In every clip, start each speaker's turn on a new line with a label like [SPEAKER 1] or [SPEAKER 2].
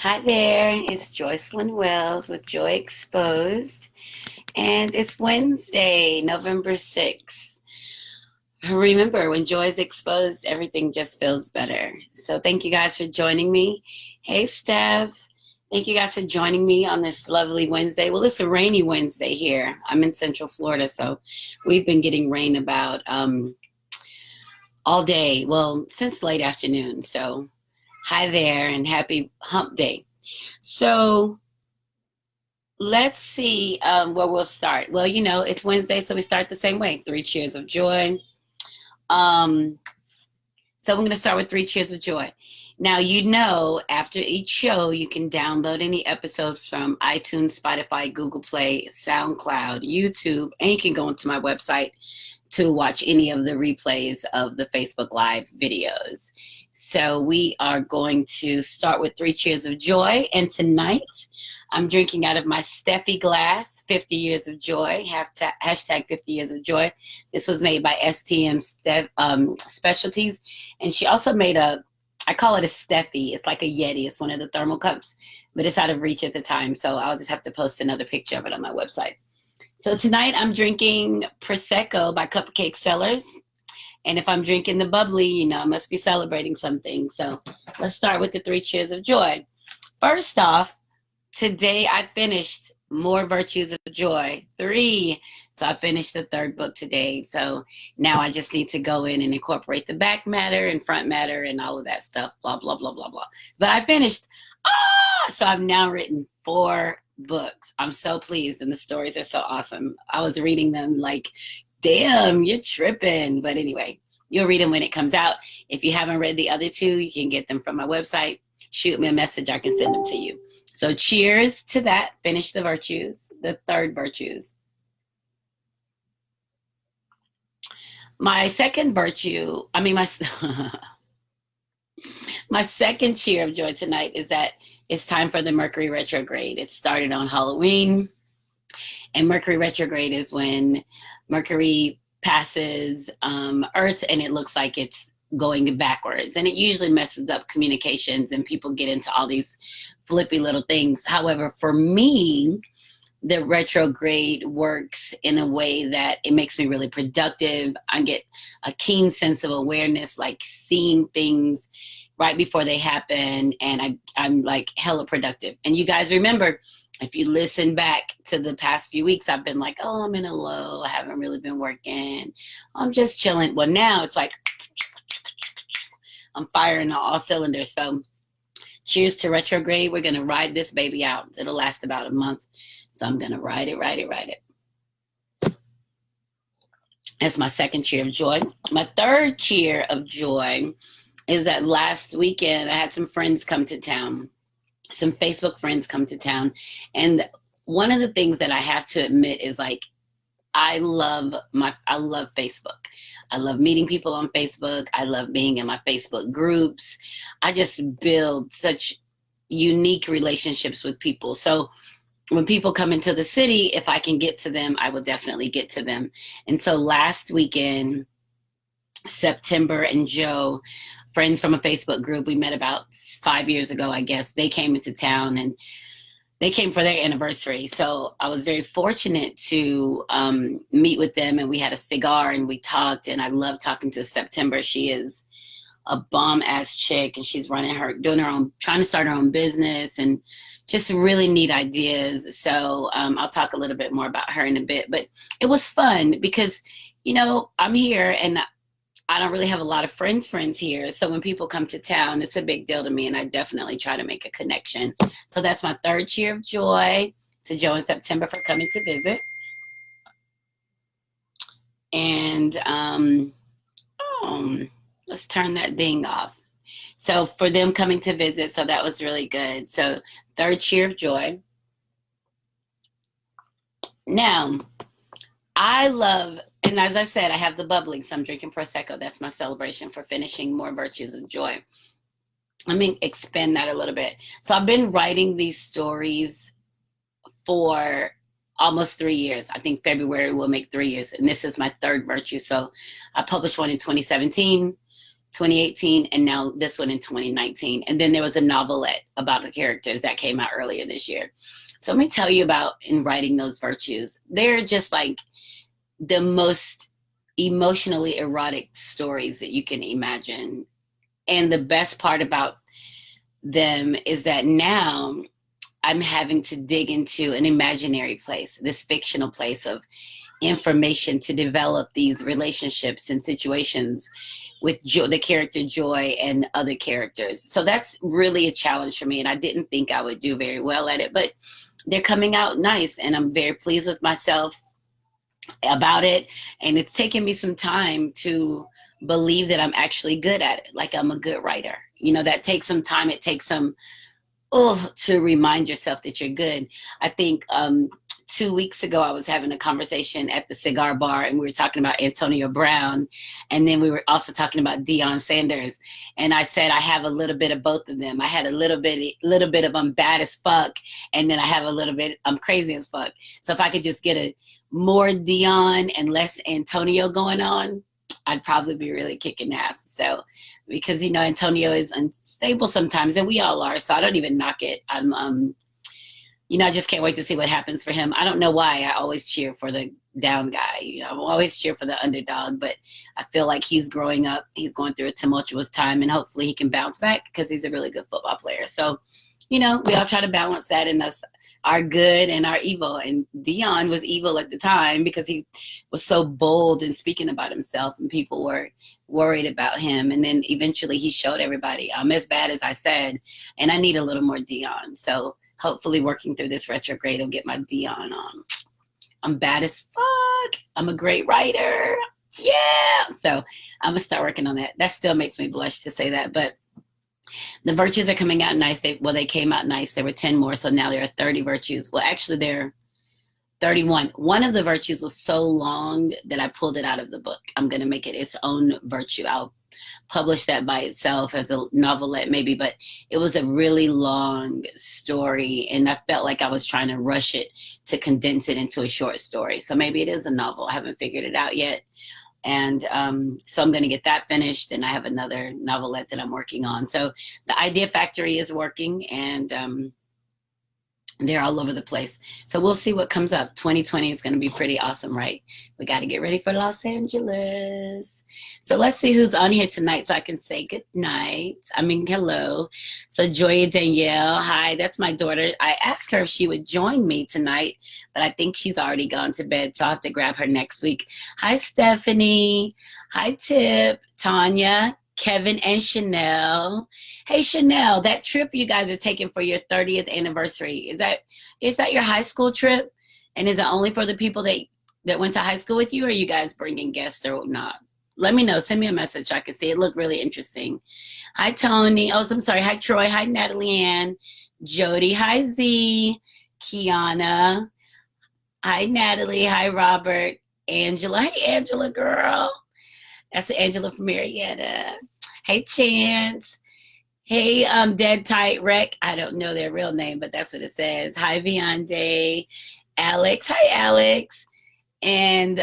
[SPEAKER 1] Hi there, it's Joycelyn Wells with Joy Exposed, and it's Wednesday, November 6th. Remember, when joy is exposed, everything just feels better. So, thank you guys for joining me. Hey, Steph. Thank you guys for joining me on this lovely Wednesday. Well, it's a rainy Wednesday here. I'm in Central Florida, so we've been getting rain about all day. Well, since late afternoon. So, hi there, and happy hump day. So, let's see where we'll start. Well, it's Wednesday, so we start the same way. Three cheers of joy. Um, so we're going to start with three cheers of joy. Now, after each show, you can download any episodes from iTunes, Spotify, Google Play, SoundCloud, YouTube, and you can go into my website to watch any of the replays of the Facebook Live videos. So we are going to start with three cheers of joy. And tonight, I'm drinking out of my Steffi glass, 50 years of joy, hashtag 50 years of joy. This was made by STM Specialties. And she also made I call it a Steffi. It's like a Yeti. It's one of the thermal cups, but it's out of reach at the time. So I'll just have to post another picture of it on my website. So tonight I'm drinking Prosecco by Cupcake Sellers. And if I'm drinking the bubbly, I must be celebrating something. So let's start with the three cheers of joy. First off, today I finished More Virtues of Joy 3. So I finished the third book today. So now I just need to go in and incorporate the back matter and front matter and all of that stuff, blah, blah, blah, blah, blah. But I finished. So I've now written 4 books. I'm so pleased, and the stories are so awesome. I was reading them like, damn, you're tripping. But anyway, you'll read them when it comes out. If you haven't read the other 2, you can get them from my website. Shoot me a message. I can send them to you. So cheers to that. Finish the virtues, the third virtues. My second virtue, my second cheer of joy tonight is that it's time for the Mercury retrograde. It started on Halloween, and Mercury retrograde is when Mercury passes Earth and it looks like it's going backwards. And it usually messes up communications and people get into all these flippy little things. However, for me, the retrograde works in a way that it makes me really productive. I get a keen sense of awareness, like seeing things right before they happen, and I'm like hella productive. And you guys remember, if you listen back to the past few weeks, I've been like, oh, I'm in a low. I haven't really been working. I'm just chilling. Well, now it's like I'm firing on all cylinders. So cheers to retrograde. We're going to ride this baby out. It'll last about a month. So I'm going to ride it. That's my second cheer of joy. My third cheer of joy is that last weekend I had some friends come to town, some Facebook friends come to town. And one of the things that I have to admit is like, I love Facebook. I love meeting people on Facebook. I love being in my Facebook groups. I just build such unique relationships with people. So when people come into the city, if I can get to them, I will definitely get to them. And so last weekend, September and Joe, friends from a Facebook group we met about 5 years ago, I guess, they came into town and they came for their anniversary. So I was very fortunate to meet with them, and we had a cigar and we talked, and I love talking to September. She is a bomb ass chick, and she's doing her own, trying to start her own business, and just really neat ideas. So I'll talk a little bit more about her in a bit, but it was fun because, I'm here and I don't really have a lot of friends here. So when people come to town, it's a big deal to me, and I definitely try to make a connection. So that's my third cheer of joy to Joe and September for coming to visit. And let's turn that ding off. So for them coming to visit, so that was really good. So third cheer of joy. Now, I love, and as I said, I have the bubbling, so I'm drinking Prosecco. That's my celebration for finishing More Virtues of Joy. Let me expand that a little bit. So I've been writing these stories for almost 3 years. I think February will make 3 years, and this is my third virtue. So I published one in 2017, 2018, and now this one in 2019. And then there was a novelette about the characters that came out earlier this year. So let me tell you about in writing those virtues. They're just like the most emotionally erotic stories that you can imagine. And the best part about them is that now I'm having to dig into an imaginary place, this fictional place of information to develop these relationships and situations with the character Joy and other characters. So that's really a challenge for me. And I didn't think I would do very well at it, but they're coming out nice. And I'm very pleased with myself about it. And it's taken me some time to believe that I'm actually good at it. Like I'm a good writer. You know, that takes some time. It takes some to remind yourself that you're good. I think 2 weeks ago, I was having a conversation at the cigar bar, and we were talking about Antonio Brown, and then we were also talking about Deion Sanders. And I said I have a little bit of both of them. I had a little bit of I'm bad as fuck, and then I have a little bit I'm crazy as fuck. So if I could just get a more Deion and less Antonio going on, I'd probably be really kicking ass. So, because, you know, Antonio is unstable sometimes, and we all are, so I don't even knock it. I'm, you know, I just can't wait to see what happens for him. I don't know why I always cheer for the down guy. You know, I always cheer for the underdog, but I feel like he's growing up. He's going through a tumultuous time, and hopefully he can bounce back because he's a really good football player. So, you know, we all try to balance that in us, our good and our evil. And Deion was evil at the time because he was so bold in speaking about himself, and people were worried about him. And then eventually he showed everybody, I'm as bad as I said, and I need a little more Deion. So hopefully working through this retrograde will get my Deion on. I'm bad as fuck. I'm a great writer. Yeah. So I'm going to start working on that. That still makes me blush to say that, but the virtues are coming out nice. They came out nice. There were 10 more, so now there are 30 virtues. Well, actually, there are 31. One of the virtues was so long that I pulled it out of the book. I'm going to make it its own virtue. I'll publish that by itself as a novelette maybe, but it was a really long story, and I felt like I was trying to rush it to condense it into a short story. So maybe it is a novel. I haven't figured it out yet. And so I'm going to get that finished, and I have another novelette that I'm working on. So the Idea Factory is working, and they're all over the place. So we'll see what comes up. 2020 is going to be pretty awesome, right? We got to get ready for Los Angeles. So let's see who's on here tonight so I can say good night. I mean, hello. So Joya Danielle, hi, that's my daughter. I asked her if she would join me tonight, but I think she's already gone to bed, so I'll have to grab her next week. Hi, Stephanie. Hi, Tip, Tanya, Kevin, and Chanel. Hey, Chanel, that trip you guys are taking for your 30th anniversary, is that your high school trip? And is it only for the people that went to high school with you, or are you guys bringing guests or not? Let me know. Send me a message so I can see. It looked really interesting. Hi, Tony. Oh, I'm sorry. Hi, Troy. Hi, Natalie Ann. Jody. Hi, Z. Kiana. Hi, Natalie. Hi, Robert. Angela. Hey, Angela, girl. That's Angela from Marietta. Hey, Chance. Hey, Dead Tight Wreck. I don't know their real name, but that's what it says. Hi, Beyonce. Alex. Hi, Alex. And,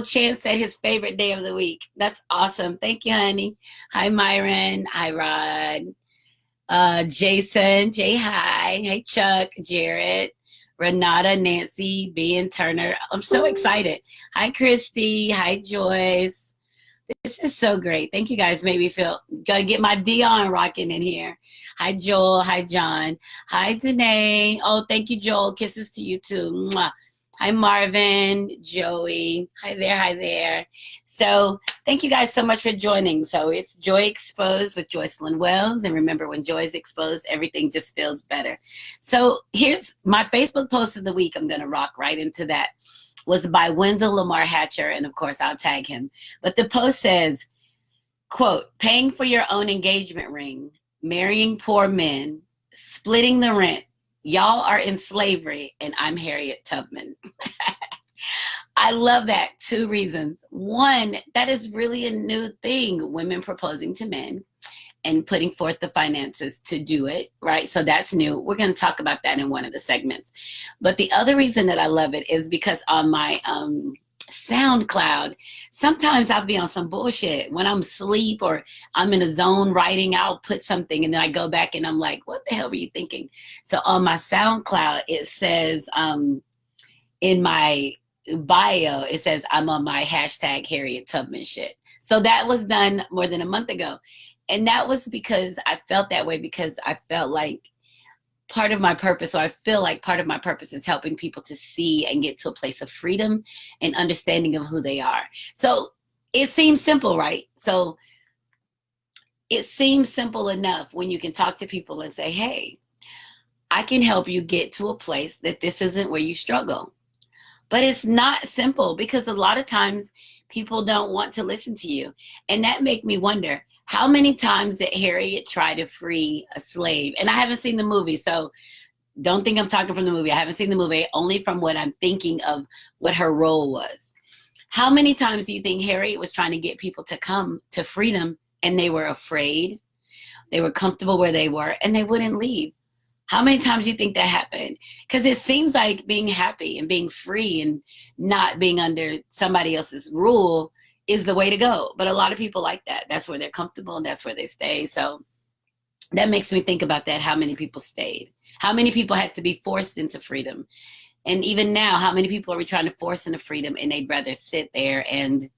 [SPEAKER 1] Chance said his favorite day of the week. That's awesome. Thank you, honey. Hi, Myron. Hi, Rod. Jason. Jay, hi. Hey, Chuck. Jared. Renata, Nancy, B, and Turner. I'm so excited. Hi, Christy. Hi, Joyce. This is so great. Thank you guys. Made me feel, gotta get my Dion rocking in here. Hi, Joel. Hi, John. Hi, Danae. Oh, thank you, Joel. Kisses to you too. Mwah. Hi, Marvin, Joey. Hi there. Hi there. So thank you guys so much for joining. So it's Joy Exposed with Joycelyn Wells. And remember, when joy is exposed, everything just feels better. So here's my Facebook post of the week. I'm going to rock right into that. Was by Wendell Lamar Hatcher, and of course I'll tag him. But the post says, quote, paying for your own engagement ring, marrying poor men, splitting the rent, y'all are in slavery, and I'm Harriet Tubman. I love that. 2 reasons. One, that is really a new thing, women proposing to men and putting forth the finances to do it, right? So that's new. We're going to talk about that in one of the segments. But the other reason that I love it is because on my SoundCloud. Sometimes I'll be on some bullshit when I'm asleep or I'm in a zone writing. I'll put something and then I go back and I'm like, what the hell were you thinking? So on my SoundCloud, it says in my bio, it says I'm on my hashtag Harriet Tubman shit. So that was done more than a month ago. And that was because I felt that way, because I felt like part of my purpose, or I feel like part of my purpose, is helping people to see and get to a place of freedom and understanding of who they are. So it seems simple, right? So it seems simple enough when you can talk to people and say, hey, I can help you get to a place that this isn't where you struggle. But it's not simple, because a lot of times people don't want to listen to you. And that make me wonder, how many times did Harriet try to free a slave? And I haven't seen the movie, so don't think I'm talking from the movie. I haven't seen the movie, only from what I'm thinking of what her role was. How many times do you think Harriet was trying to get people to come to freedom and they were afraid? They were comfortable where they were and they wouldn't leave. How many times do you think that happened? Because it seems like being happy and being free and not being under somebody else's rule is the way to go. But a lot of people like that. That's where they're comfortable and that's where they stay. So that makes me think about that. How many people stayed? How many people had to be forced into freedom? And even now, how many people are we trying to force into freedom and they'd rather sit there and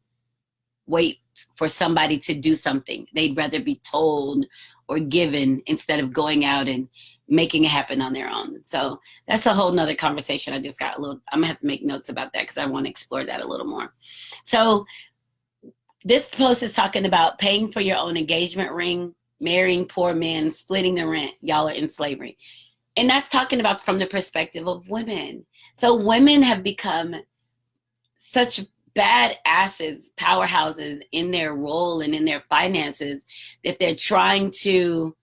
[SPEAKER 1] wait for somebody to do something? They'd rather be told or given instead of going out and making it happen on their own. So that's a whole nother conversation. I'm gonna have to make notes about that because I want to explore that a little more. So this post is talking about paying for your own engagement ring, marrying poor men, splitting the rent. Y'all are in slavery. And that's talking about from the perspective of women. So women have become such bad asses, powerhouses in their role and in their finances that they're trying to,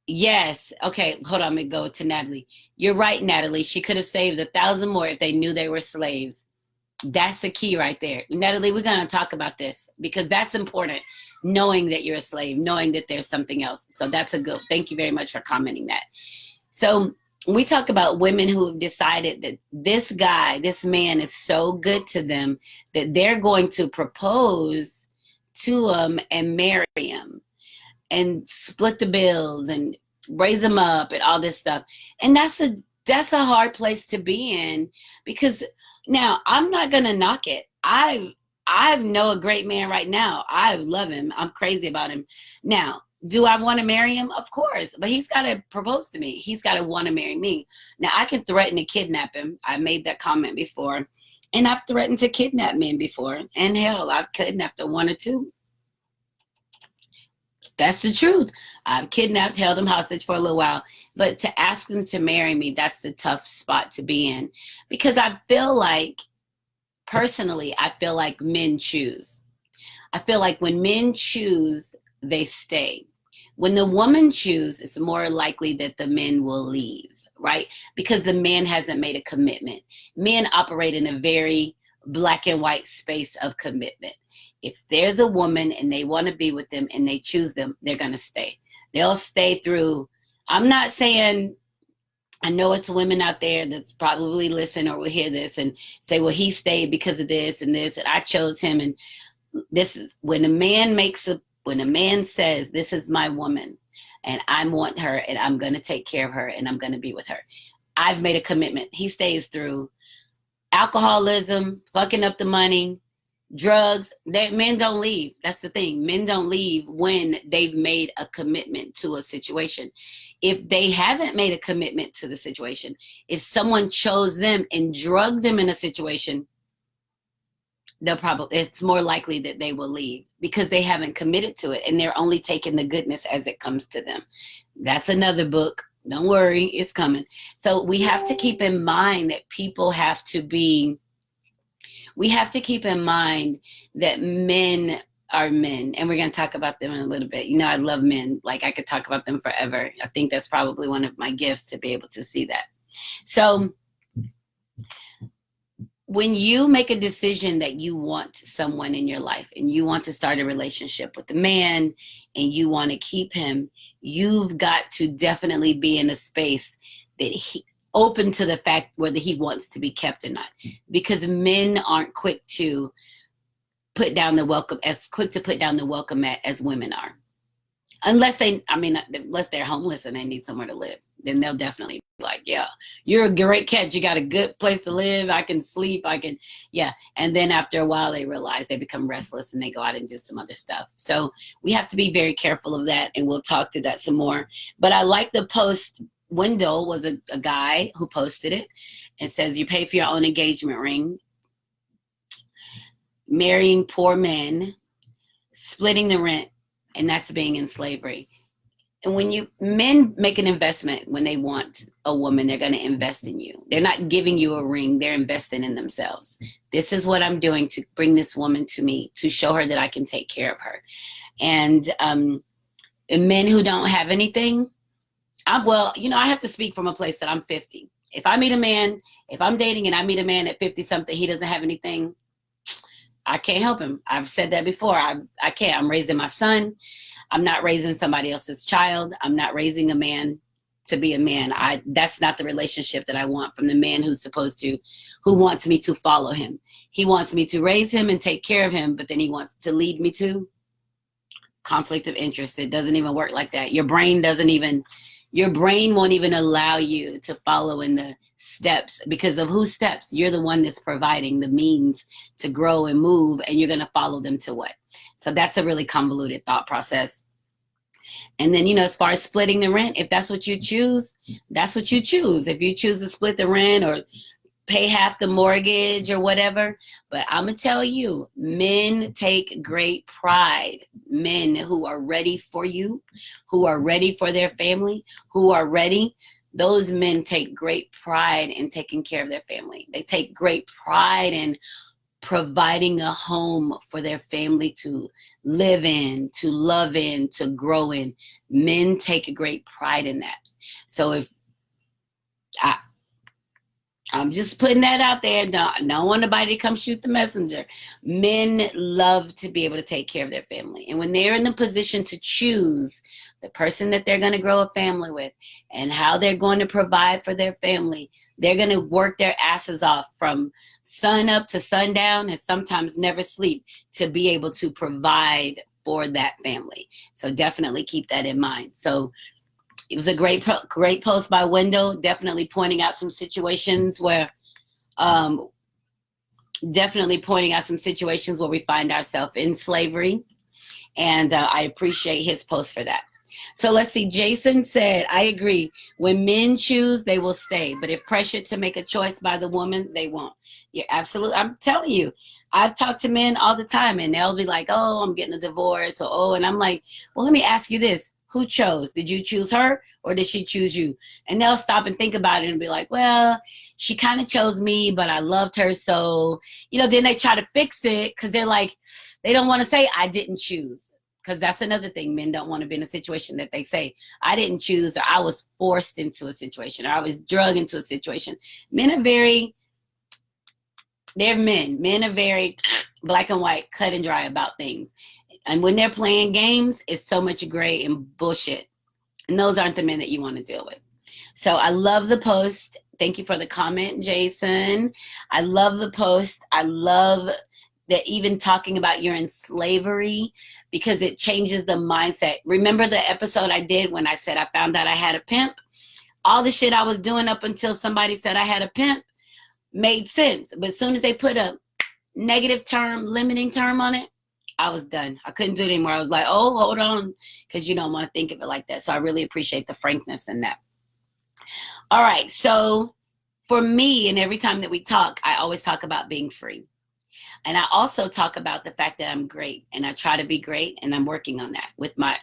[SPEAKER 1] yes, okay, hold on, I'm gonna go to Natalie. You're right, Natalie. She could have saved 1,000 more if they knew they were slaves. That's the key right there. Natalie, we're going to talk about this because that's important. Knowing that you're a slave, knowing that there's something else. So that's a good, thank you very much for commenting that. So we talk about women who have decided that this guy, this man is so good to them that they're going to propose to him and marry him and split the bills and raise them up and all this stuff. And that's a hard place to be in, because now I'm not gonna knock it. I know a great man right now. I love him. I'm crazy about him. Now, do I want to marry him? Of course, but he's got to propose to me. He's got to want to marry me. Now, I can threaten to kidnap him. I made that comment before, and I've threatened to kidnap men before. And hell, I've kidnapped a one or two. That's the truth. I've kidnapped, held them hostage for a little while. But to ask them to marry me, that's the tough spot to be in. Because I feel like, personally, I feel like men choose. I feel like when men choose, they stay. When the woman chooses, it's more likely that the men will leave, right? Because the man hasn't made a commitment. Men operate in a very black and white space of commitment. If there's a woman and they want to be with them and they choose them, they're going to stay. They'll stay through. I'm not saying, I know it's women out there that's probably listen or will hear this and say, well, he stayed because of this, and I chose him. And this is when a man says, this is my woman and I want her and I'm going to take care of her and I'm going to be with her. I've made a commitment. He stays through alcoholism, fucking up the money, drugs. Men don't leave. That's the thing. Men don't leave when they've made a commitment to a situation. If they haven't made a commitment to the situation, if someone chose them and drugged them in a situation, it's more likely that they will leave because they haven't committed to it and they're only taking the goodness as it comes to them. That's another book. Don't worry, it's coming. So we have to keep in mind that we have to keep in mind that men are men, and we're going to talk about them in a little bit. You know, I love men. Like, I could talk about them forever. I think that's probably one of my gifts, to be able to see that. So when you make a decision that you want someone in your life and you want to start a relationship with a man and you want to keep him, you've got to definitely be in a space that open to the fact whether he wants to be kept or not, because men aren't quick to put down the welcome mat as women are. Unless they're homeless and they need somewhere to live, then they'll definitely be like, yeah, you're a great catch. You got a good place to live. I can sleep. Yeah. And then after a while, they realize they become restless and they go out and do some other stuff. So we have to be very careful of that. And we'll talk to that some more. But I like the post. Wendell was a guy who posted it. It says, you pay for your own engagement ring, marrying poor men, splitting the rent, and that's being in slavery. And when men make an investment when they want a woman, they're going to invest in you. They're not giving you a ring. They're investing in themselves. This is what I'm doing to bring this woman to me, to show her that I can take care of her. And men who don't have anything, I have to speak from a place that I'm 50. If I'm dating and I meet a man at 50 something, he doesn't have anything, I can't help him. I've said that before. I can't. I'm raising my son. I'm not raising somebody else's child. I'm not raising a man to be a man. That's not the relationship that I want from the man who wants me to follow him. He wants me to raise him and take care of him, but then he wants to lead me to conflict of interest. It doesn't even work like that. Your brain won't even allow you to follow in the steps, because of whose steps? You're the one that's providing the means to grow and move, and you're going to follow them to what? So that's a really convoluted thought process. And then, as far as splitting the rent, if that's what you choose, that's what you choose. If you choose to split the rent or pay half the mortgage or whatever. But I'm going to tell you, men take great pride. Men who are ready for you, who are ready for their family, those men take great pride in taking care of their family. They take great pride in providing a home for their family to live in, to love in, to grow in. Men take a great pride in that. So if I'm just putting that out there. Don't want nobody to come shoot the messenger. Men love to be able to take care of their family. And when they're in the position to choose the person that they're going to grow a family with and how they're going to provide for their family, they're going to work their asses off from sun up to sundown and sometimes never sleep to be able to provide for that family. So definitely keep that in mind. So it was a great post by Wendell, definitely pointing out some situations where we find ourselves in slavery. And I appreciate his post for that. So let's see. Jason said, I agree. When men choose, they will stay. But if pressured to make a choice by the woman, they won't. You're absolutely. I'm telling you, I've talked to men all the time and they'll be like, oh, I'm getting a divorce. And I'm like, well, let me ask you this. Who chose? Did you choose her or did she choose you? And they'll stop and think about it and be like, well, she kind of chose me, but I loved her. So, then they try to fix it because they're like, they don't want to say I didn't choose. Because that's another thing. Men don't want to be in a situation that they say, I didn't choose, or I was forced into a situation, or I was drugged into a situation. Men are very black and white, cut and dry about things. And when they're playing games, it's so much gray and bullshit. And those aren't the men that you want to deal with. So I love the post. Thank you for the comment, Jason. I love the post. I love that even talking about you're in slavery, because it changes the mindset. Remember the episode I did when I said I found out I had a pimp? All the shit I was doing up until somebody said I had a pimp made sense. But as soon as they put a negative term, limiting term on it, I was done. I couldn't do it anymore. I was like, oh, hold on, because you don't want to think of it like that. So I really appreciate the frankness in that. All right. So for me, and every time that we talk, I always talk about being free. And I also talk about the fact that I'm great and I try to be great, and I'm working on that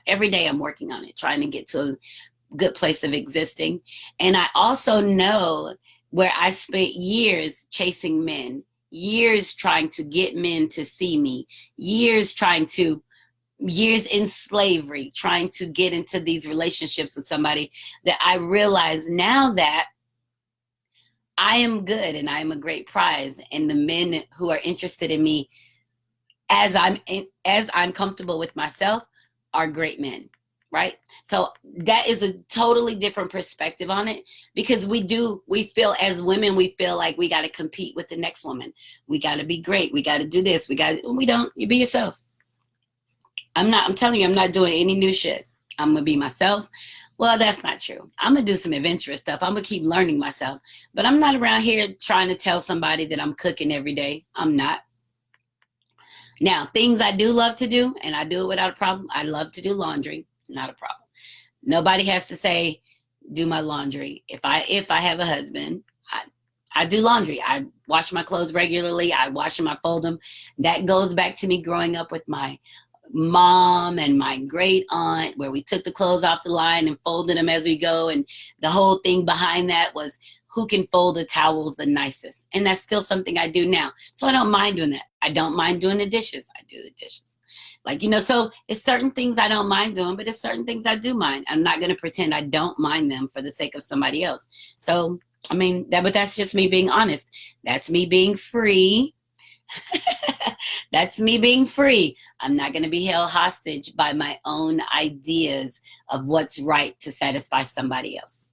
[SPEAKER 1] every day. I'm working on it, trying to get to a good place of existing. And I also know where I spent years chasing men, years trying to get men to see me, years in slavery, trying to get into these relationships with somebody, that I realize now that I am good and I am a great prize. And the men who are interested in me as I'm comfortable with myself are great men, right? So that is a totally different perspective on it, because we feel as women, we feel like we got to compete with the next woman. We got to be great. We got to do this. We don't, you be yourself. I'm telling you, I'm not doing any new shit. I'm going to be myself. Well, that's not true. I'm going to do some adventurous stuff. I'm going to keep learning myself, but I'm not around here trying to tell somebody that I'm cooking every day. I'm not. Now, things I do love to do, and I do it without a problem. I love to do laundry. Not a problem. Nobody has to say, do my laundry. If I have a husband, I do laundry. I wash my clothes regularly. I wash them, I fold them. That goes back to me growing up with my mom and my great aunt, where we took the clothes off the line and folded them as we go. And the whole thing behind that was who can fold the towels the nicest. And that's still something I do now. So I don't mind doing that. I don't mind doing the dishes. I do the dishes. Like, so it's certain things I don't mind doing, but it's certain things I do mind. I'm not going to pretend I don't mind them for the sake of somebody else. So, but that's just me being honest. That's me being free. That's me being free. I'm not going to be held hostage by my own ideas of what's right to satisfy somebody else.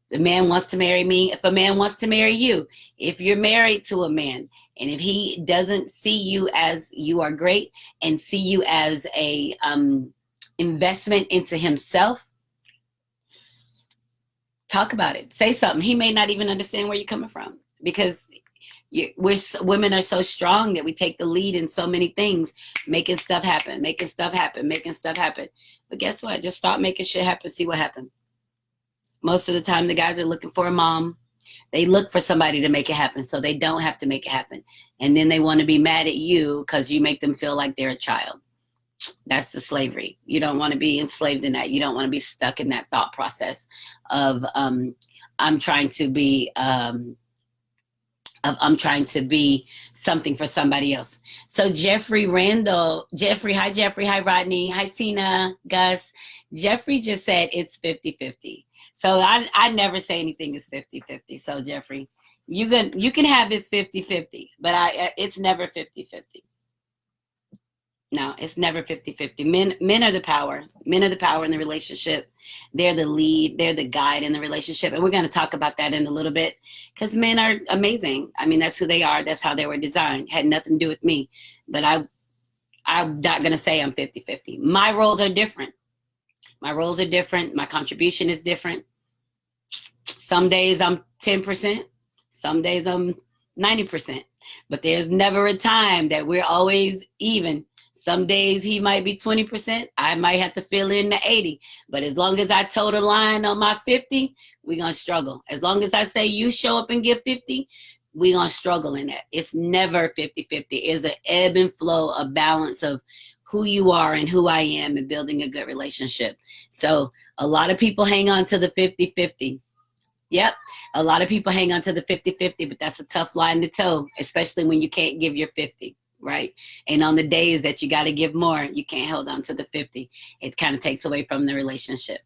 [SPEAKER 1] If a man wants to marry me, if a man wants to marry you, if you're married to a man and if he doesn't see you as you are great and see you as a investment into himself, talk about it. Say something. He may not even understand where you're coming from, because women are so strong that we take the lead in so many things, making stuff happen. But guess what? Just stop making shit happen. See what happens. Most of the time, the guys are looking for a mom. They look for somebody to make it happen so they don't have to make it happen. And then they want to be mad at you because you make them feel like they're a child. That's the slavery. You don't want to be enslaved in that. You don't want to be stuck in that thought process of I'm trying to be something for somebody else. So Jeffrey, hi Jeffrey, hi Rodney, hi Tina, Gus. Jeffrey just said it's 50-50. So I never say anything is 50-50. So Jeffrey, you can have it's 50-50, but it's never 50-50. No, it's never 50-50. Men are the power. Men are the power in the relationship. They're the lead. They're the guide in the relationship. And we're going to talk about that in a little bit, because men are amazing. That's who they are. That's how they were designed. Had nothing to do with me. But I'm not going to say I'm 50-50. My roles are different. My contribution is different. Some days I'm 10%. Some days I'm 90%. But there's never a time that we're always even. Some days he might be 20%. I might have to fill in the 80. But as long as I toe the line on my 50, we're going to struggle. As long as I say you show up and give 50, we're going to struggle in that. It's never 50-50. It's an ebb and flow, a balance of who you are and who I am, and building a good relationship. So a lot of people hang on to the 50-50. Yep. A lot of people hang on to the 50-50, but that's a tough line to toe, especially when you can't give your 50. Right. And on the days that you got to give more, you can't hold on to the 50. It kind of takes away from the relationship.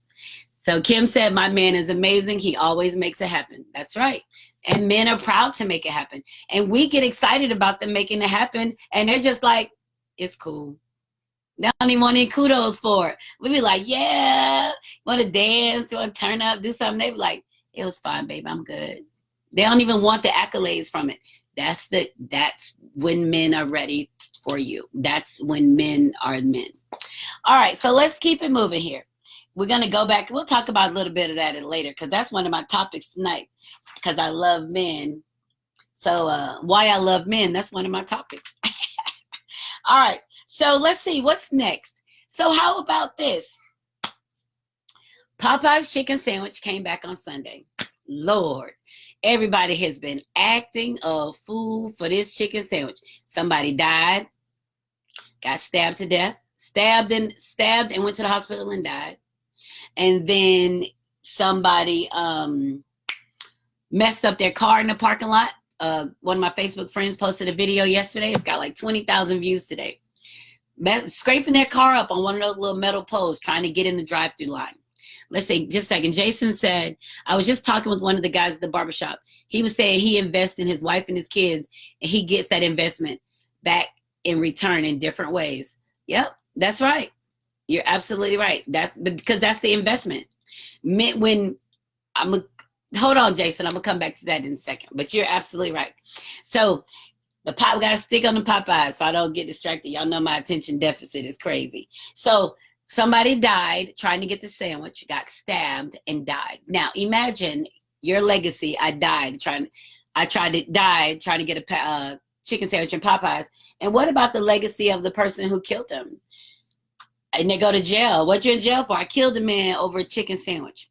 [SPEAKER 1] So Kim said, my man is amazing. He always makes it happen. That's right. And men are proud to make it happen. And we get excited about them making it happen. And they're just like, it's cool. They don't even want any kudos for it. We be like, yeah, want to dance, want to turn up, do something. They be like, it was fine, babe. I'm good. They don't even want the accolades from it. That's when men are ready for you. That's when men are men. All right, so let's keep it moving here. We're going to go back. We'll talk about a little bit of that later, because that's one of my topics tonight, because I love men. So why I love men, that's one of my topics. All right, so let's see what's next. So how about this? Popeye's chicken sandwich came back on Sunday. Lord, everybody has been acting a fool for this chicken sandwich. Somebody died, got stabbed to death, stabbed and went to the hospital and died. And then somebody messed up their car in the parking lot. One of my Facebook friends posted a video yesterday. It's got like 20,000 views today. Scraping their car up on one of those little metal poles, trying to get in the drive-through line. Let's see, just a second. Jason said, I was just talking with one of the guys at the barbershop. He was saying he invests in his wife and his kids, and he gets that investment back in return in different ways. Yep, that's right. You're absolutely right. That's because that's the investment. When I'm a, hold on, Jason, I'm gonna come back to that in a second. But you're absolutely right. So we gotta stick on the Popeyes so I don't get distracted. Y'all know my attention deficit is crazy. So somebody died trying to get the sandwich, got stabbed, and died. Now imagine your legacy. I tried to die trying to get a chicken sandwich in Popeyes. And what about the legacy of the person who killed him? And they go to jail. What you in jail for? I killed a man over a chicken sandwich.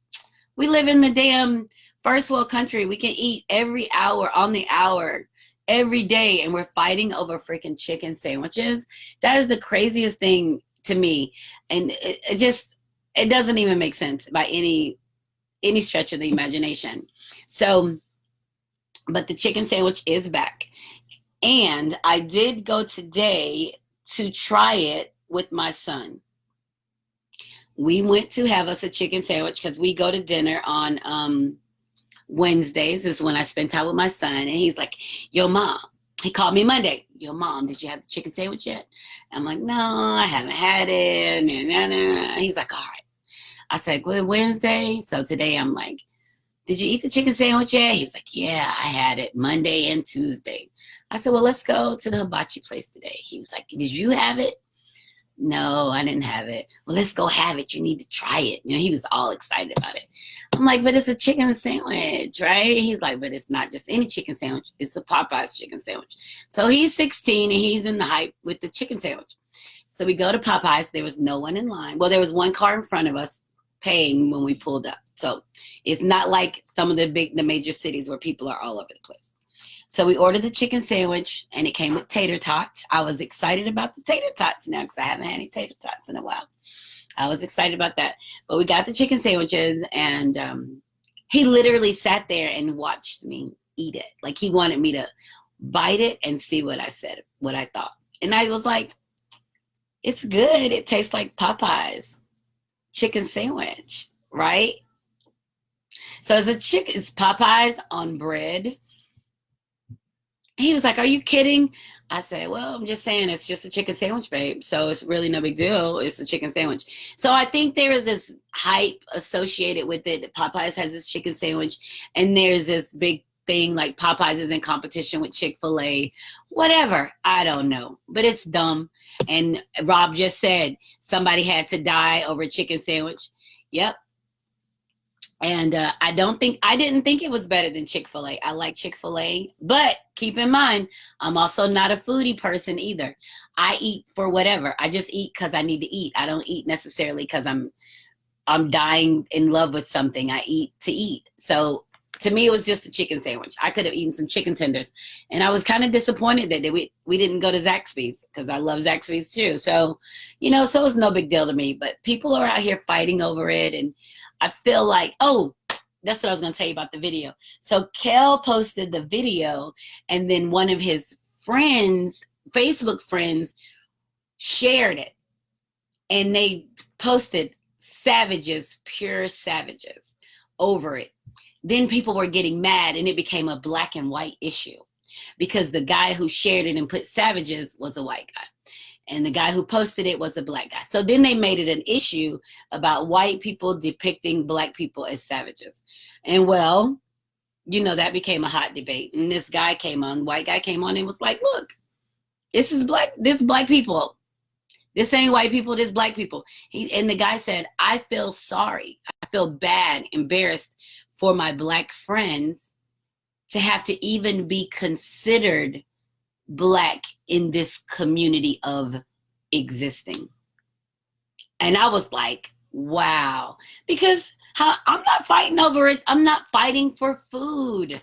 [SPEAKER 1] We live in the damn first world country. We can eat every hour on the hour, every day, and we're fighting over freaking chicken sandwiches. That is the craziest thing to me. And it doesn't even make sense by any stretch of the imagination. So, but the chicken sandwich is back. And I did go today to try it with my son. We went to have us a chicken sandwich because we go to dinner on Wednesdays is when I spend time with my son. And he's like, yo, Mom. He called me Monday. Yo, Mom, did you have the chicken sandwich yet? I'm like, no, I haven't had it. He's like, all right. I said, good Wednesday. So today I'm like, did you eat the chicken sandwich yet? He was like, yeah, I had it Monday and Tuesday. I said, well, let's go to the hibachi place today. He was like, did you have it? No, I didn't have it. Well, let's go have it. You need to try it. You know, he was all excited about it. I'm like, but it's a chicken sandwich, right? He's like, but it's not just any chicken sandwich. It's a Popeyes chicken sandwich. So he's 16 and he's in the hype with the chicken sandwich. So we go to Popeyes. There was no one in line. Well, there was one car in front of us paying when we pulled up. So it's not like some of the major cities where people are all over the place. So we ordered the chicken sandwich, and it came with tater tots. I was excited about the tater tots now because I haven't had any tater tots in a while. I was excited about that. But we got the chicken sandwiches, and he literally sat there and watched me eat it. Like he wanted me to bite it and see what I said, what I thought. And I was like, it's good. It tastes like Popeyes chicken sandwich, right? So it's Popeyes on bread. He was like, are you kidding? I said, well, I'm just saying it's just a chicken sandwich, babe. So it's really no big deal. It's a chicken sandwich. So I think there is this hype associated with it. Popeyes has this chicken sandwich. And there's this big thing like Popeyes is in competition with Chick-fil-A. Whatever. I don't know. But it's dumb. And Rob just said somebody had to die over a chicken sandwich. Yep. And I didn't think it was better than Chick-fil-A. I like Chick-fil-A, but keep in mind, I'm also not a foodie person either. I eat for whatever. I just eat because I need to eat. I don't eat necessarily because I'm dying in love with something. I eat to eat. So to me, it was just a chicken sandwich. I could have eaten some chicken tenders, and I was kind of disappointed that we didn't go to Zaxby's because I love Zaxby's too. So, so it was no big deal to me. But people are out here fighting over it, and I feel like, oh, that's what I was going to tell you about the video. So Kel posted the video, and then one of his friends, Facebook friends, shared it. And they posted savages, pure savages, over it. Then people were getting mad, and it became a black and white issue because the guy who shared it and put savages was a white guy. And the guy who posted it was a black guy. So then they made it an issue about white people depicting black people as savages. And well, that became a hot debate. And this guy came on, white guy came on and was like, look, this black people. This ain't white people, this black people. And the guy said, I feel sorry. I feel bad, embarrassed for my black friends to have to even be considered black in this community of existing. And I was like, wow, because I'm not fighting over it. I'm not fighting for food.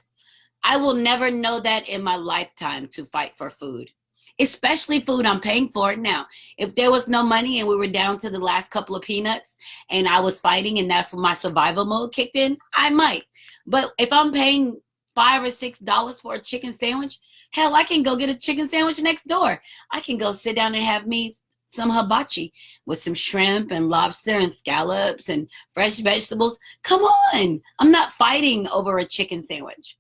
[SPEAKER 1] I will never know that in my lifetime to fight for food, especially food I'm paying for. Now, if there was no money and we were down to the last couple of peanuts and I was fighting and that's when my survival mode kicked in, I might. But if I'm paying $5 or $6 for a chicken sandwich, hell, I can go get a chicken sandwich next door. I can go sit down and have me some hibachi with some shrimp and lobster and scallops and fresh vegetables. Come on. I'm not fighting over a chicken sandwich.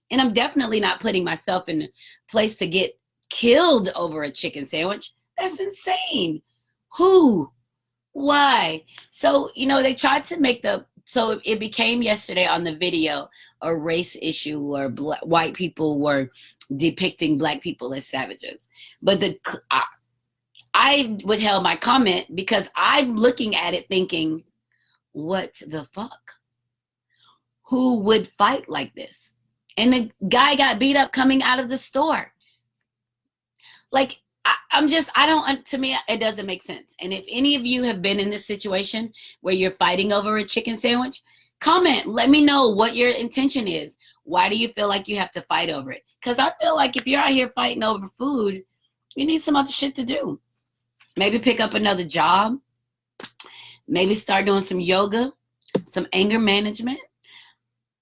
[SPEAKER 1] And I'm definitely not putting myself in a place to get killed over a chicken sandwich. That's insane. Who Why? So, they tried to make so it became yesterday on the video a race issue where white people were depicting black people as savages. But I withheld my comment because I'm looking at it thinking, what the fuck? Who would fight like this? And the guy got beat up coming out of the store. Like, I don't, to me, it doesn't make sense. And if any of you have been in this situation where you're fighting over a chicken sandwich, comment, let me know what your intention is. Why do you feel like you have to fight over it? Because I feel like if you're out here fighting over food, you need some other shit to do. Maybe pick up another job. Maybe start doing some yoga, some anger management.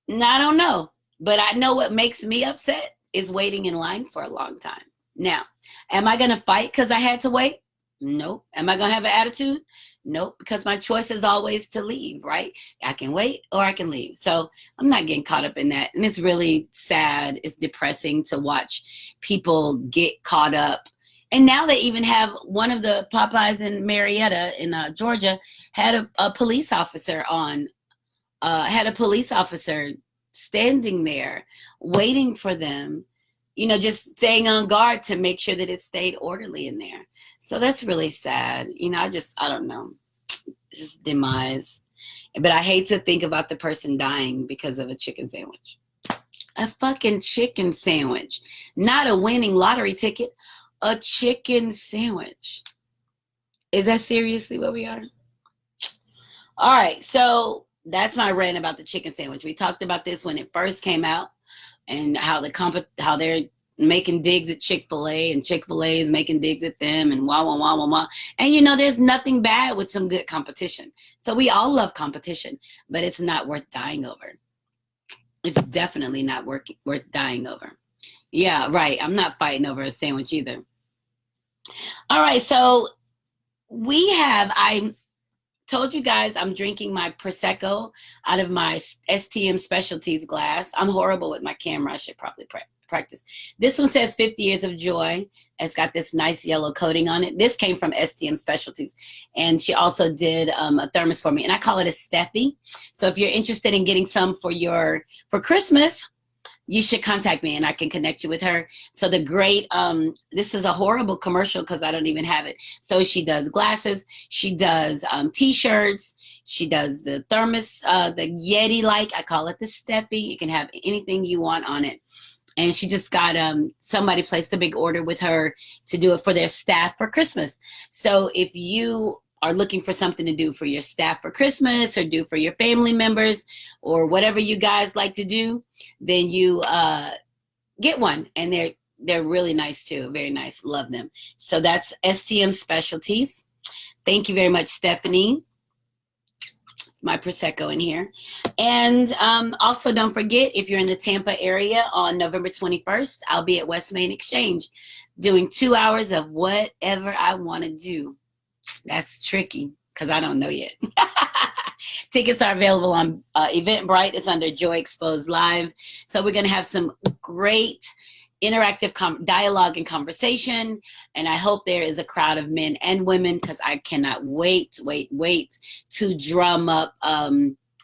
[SPEAKER 1] I don't know. But I know what makes me upset is waiting in line for a long time. Now, am I going to fight because I had to wait? Nope. Am I going to have an attitude? Nope. Because my choice is always to leave, right? I can wait or I can leave. So I'm not getting caught up in that. And it's really sad. It's depressing to watch people get caught up. And now they even have one of the Popeyes in Marietta in Georgia had a police officer standing there waiting for them, just staying on guard to make sure that it stayed orderly in there. So that's really sad. I don't know. Just demise. But I hate to think about the person dying because of a chicken sandwich. A fucking chicken sandwich. Not a winning lottery ticket. A chicken sandwich. Is that seriously what we are? All right. So that's my rant about the chicken sandwich. We talked about this when it first came out and how they're making digs at Chick-fil-A and Chick-fil-A is making digs at them and wah, wah, wah, wah, wah. And, there's nothing bad with some good competition. So we all love competition, but it's not worth dying over. It's definitely not worth dying over. Yeah, right. I'm not fighting over a sandwich either. All right. So I told you guys I'm drinking my Prosecco out of my STM Specialties glass. I'm horrible with my camera. I should probably practice. This one says 50 Years of Joy. It's got this nice yellow coating on it. This came from STM Specialties. And she also did a thermos for me. And I call it a Steffi. So if you're interested in getting some for Christmas, you should contact me and I can connect you with her. So this is a horrible commercial because I don't even have it. So she does glasses. She does T-shirts. She does the thermos, the Yeti-like. I call it the Steffi. You can have anything you want on it. And she just got somebody placed a big order with her to do it for their staff for Christmas. So if you are looking for something to do for your staff for Christmas or do for your family members or whatever you guys like to do, then you get one. And they're really nice too. Very nice. Love them. So that's STM Specialties. Thank you very much, Stephanie. My Prosecco in here. And also don't forget, if you're in the Tampa area on November 21st, I'll be at West Main Exchange doing 2 hours of whatever I want to do. That's tricky because I don't know yet. Tickets are available on Eventbrite. It's under Joy Exposed Live. So we're going to have some great interactive dialogue and conversation. And I hope there is a crowd of men and women because I cannot wait to drum up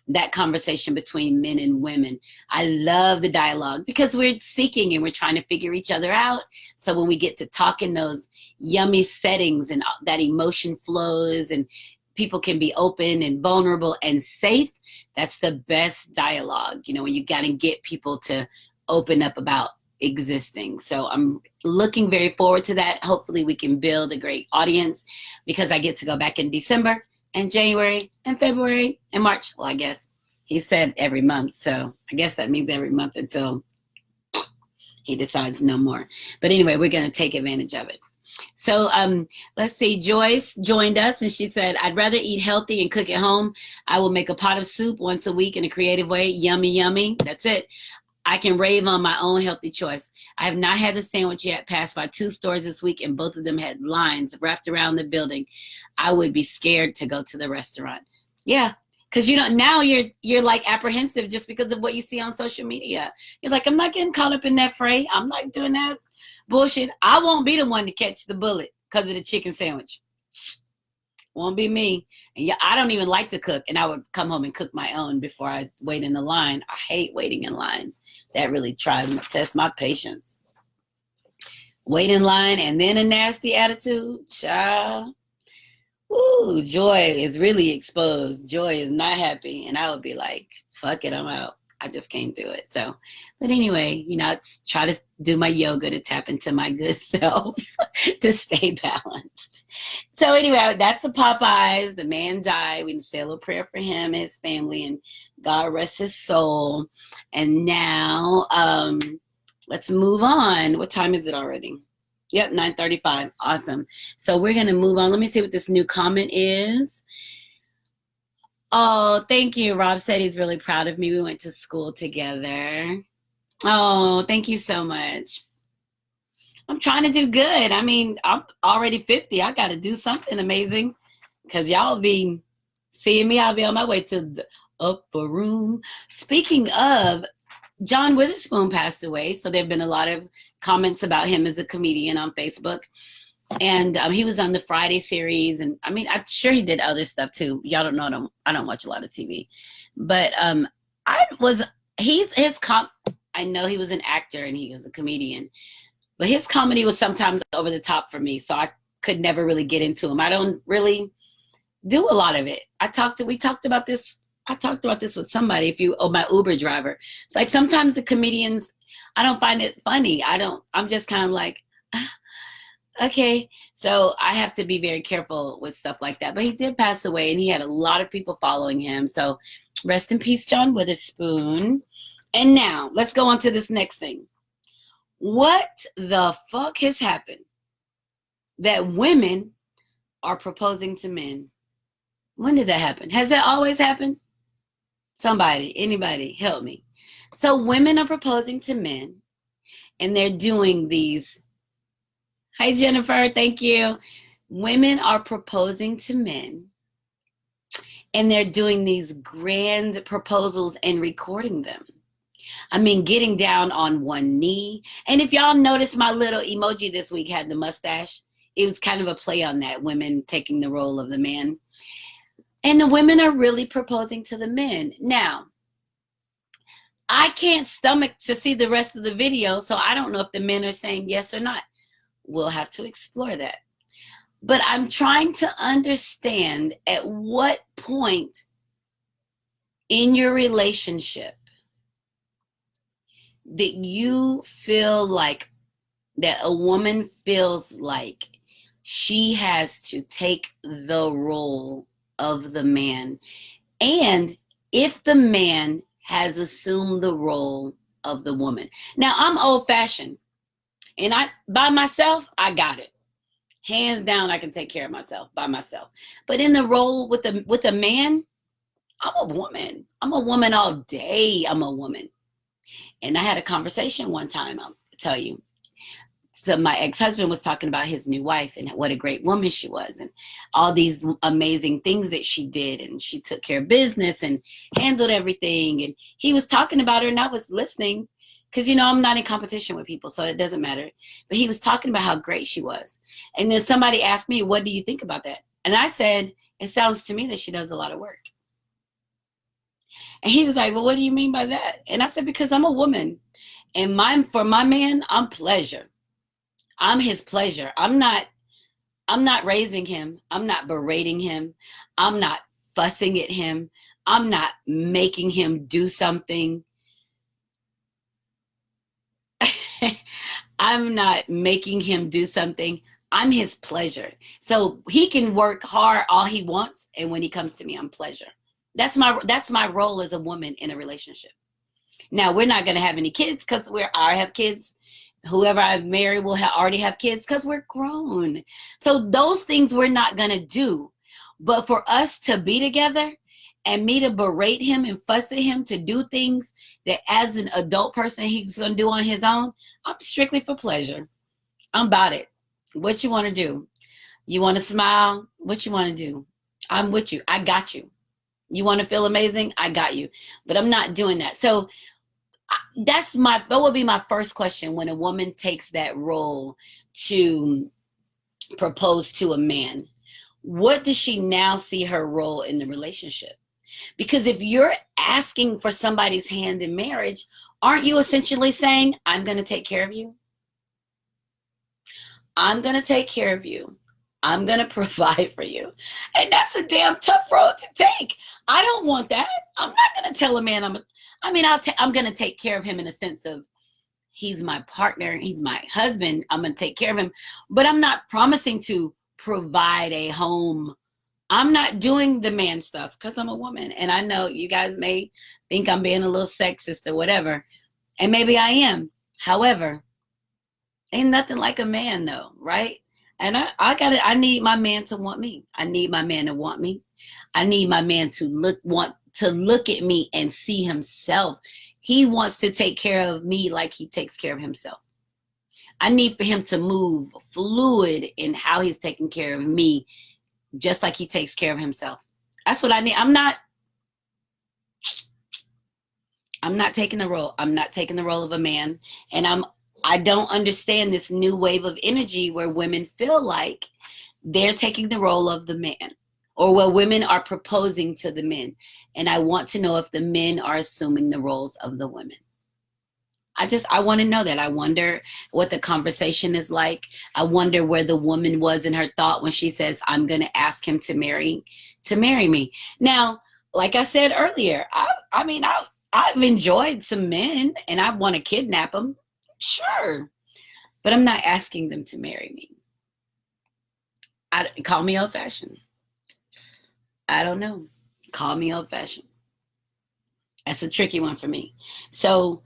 [SPEAKER 1] that conversation between men and women. I love the dialogue because we're seeking and we're trying to figure each other out. So when we get to talk in those yummy settings and that emotion flows and people can be open and vulnerable and safe, that's the best dialogue, when you got to get people to open up about existing. So I'm looking very forward to that. Hopefully we can build a great audience because I get to go back in December and January and February and March. Well, I guess he said every month. So I guess that means every month until he decides no more. But anyway, we're going to take advantage of it. So let's see. Joyce joined us and she said, I'd rather eat healthy and cook at home. I will make a pot of soup once a week in a creative way. Yummy, yummy. That's it. I can rave on my own healthy choice. I have not had a sandwich yet. Passed by 2 stores this week and both of them had lines wrapped around the building. I would be scared to go to the restaurant. Yeah, because now you're like apprehensive just because of what you see on social media. You're like, I'm not getting caught up in that fray. I'm not doing that bullshit. I won't be the one to catch the bullet because of the chicken sandwich. Won't be me. And yeah, I don't even like to cook, and I would come home and cook my own before I wait in the line. I hate waiting in line. That really test my patience. Wait in line and then a nasty attitude, child. Ooh, Joy is really exposed. Joy is not happy, and I would be like, "Fuck it, I'm out. I just can't do it." So, but anyway, try to do my yoga to tap into my good self to stay balanced. So anyway, that's the Popeyes. The man died. We say a little prayer for him and his family, and God rest his soul. And now, let's move on. What time is it already? Yep, 9:35. Awesome. So we're going to move on. Let me see what this new comment is. Oh, thank you. Rob said he's really proud of me. We went to school together. Oh, thank you so much. I'm trying to do good. I mean, I'm already 50. I got to do something amazing because y'all be seeing me. I'll be on my way to the upper room. Speaking of, John Witherspoon passed away, so there have been a lot of comments about him as a comedian on Facebook. And he was on the Friday series, and I mean, I'm sure he did other stuff too. Y'all don't know. I don't watch a lot of TV, but I know he was an actor and he was a comedian, but his comedy was sometimes over the top for me, so I could never really get into him. I don't really do a lot of it. We talked about this. I talked about this with somebody. My Uber driver. It's like sometimes the comedians, I don't find it funny. I'm just kind of like, okay. So I have to be very careful with stuff like that. But he did pass away, and he had a lot of people following him. So rest in peace, John Witherspoon. And now let's go on to this next thing. What the fuck has happened that women are proposing to men? When did that happen? Has that always happened? Somebody, anybody, help me. So women are proposing to men, and they're doing these. Hi, Jennifer. Thank you. Women are proposing to men, and they're doing these grand proposals and recording them. I mean, getting down on one knee. And if y'all notice, my little emoji this week had the mustache. It was kind of a play on that, women taking the role of the man. And the women are really proposing to the men. Now, I can't stomach to see the rest of the video, so I don't know if the men are saying yes or not. We'll have to explore that. But I'm trying to understand at what point in your relationship that you feel like that a woman feels like she has to take the role of the man, and if the man has assumed the role of the woman. Now, I'm old-fashioned, and by myself, I got it. Hands down, I can take care of myself by myself. But in the role with a man, I'm a woman. I'm a woman all day. I'm a woman. And I had a conversation one time, I'll tell you. So my ex-husband was talking about his new wife and what a great woman she was and all these amazing things that she did. And she took care of business and handled everything. And he was talking about her, and I was listening because, I'm not in competition with people, so it doesn't matter. But he was talking about how great she was. And then somebody asked me, what do you think about that? And I said, it sounds to me that she does a lot of work. And he was like, well, what do you mean by that? And I said, because I'm a woman, and for my man, I'm pleasure. I'm his pleasure. I'm not raising him. I'm not berating him. I'm not fussing at him. I'm not making him do something. I'm not making him do something. I'm his pleasure. So he can work hard all he wants, and when he comes to me, I'm pleasure. That's my role as a woman in a relationship. Now, we're not going to have any kids because I have kids. Whoever I marry will already have kids because we're grown. So those things we're not going to do. But for us to be together and me to berate him and fuss at him to do things that as an adult person he's going to do on his own, I'm strictly for pleasure. I'm about it. What you want to do? You want to smile? What you want to do? I'm with you. I got you. You want to feel amazing? I got you. But I'm not doing that. So that would be my first question when a woman takes that role to propose to a man. what does she now see her role in the relationship? Because if you're asking for somebody's hand in marriage, aren't you essentially saying, I'm going to take care of you? I'm going to take care of you. I'm going to provide for you. And that's a damn tough road to take. I don't want that. I'm not going to tell a man I'm going to take care of him in a sense of he's my partner. He's my husband. I'm going to take care of him. But I'm not promising to provide a home. I'm not doing the man stuff because I'm a woman. And I know you guys may think I'm being a little sexist or whatever. And maybe I am. However, ain't nothing like a man though, right? And I need my man to want me. I need my man to want me. I need my man to want to look at me and see himself. He wants to take care of me like he takes care of himself. I need for him to move fluid in how he's taking care of me, just like he takes care of himself. That's what I need. I'm not taking the role. I'm not taking the role of a man. And I don't understand this new wave of energy where women feel like they're taking the role of the man, or where women are proposing to the men. And I want to know if the men are assuming the roles of the women. I want to know that. I wonder what the conversation is like. I wonder where the woman was in her thought when she says, I'm going to ask him to marry me. Now, like I said earlier, I've enjoyed some men and I want to kidnap them. Sure. But I'm not asking them to marry me. Call me old fashioned. I don't know. Call me old fashioned. That's a tricky one for me. So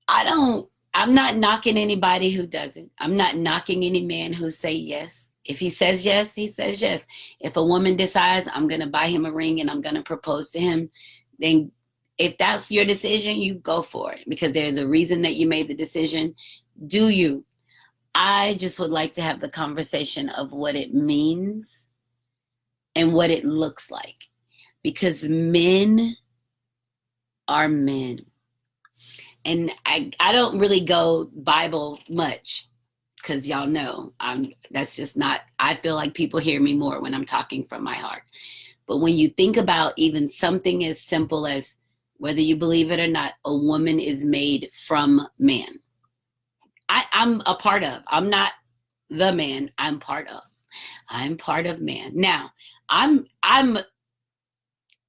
[SPEAKER 1] I'm not knocking anybody who doesn't. I'm not knocking any man who say yes. If he says yes, he says yes. If a woman decides I'm going to buy him a ring and I'm going to propose to him, then if that's your decision, you go for it, because there's a reason that you made the decision. Do you? I just would like to have the conversation of what it means and what it looks like, because men are men. And I don't really go Bible much because y'all know that's just not, I feel like people hear me more when I'm talking from my heart. But when you think about even something as simple as, whether you believe it or not, a woman is made from man. I'm a part of. I'm not the man. I'm part of. I'm part of man. Now, I'm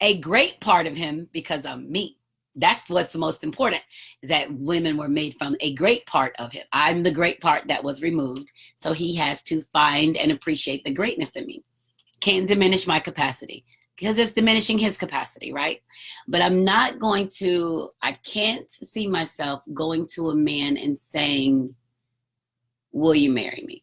[SPEAKER 1] a great part of him because I'm me. That's what's most important, is that women were made from a great part of him. I'm the great part that was removed. So he has to find and appreciate the greatness in me. Can't diminish my capacity because it's diminishing his capacity, right? But I can't see myself going to a man and saying, will you marry me?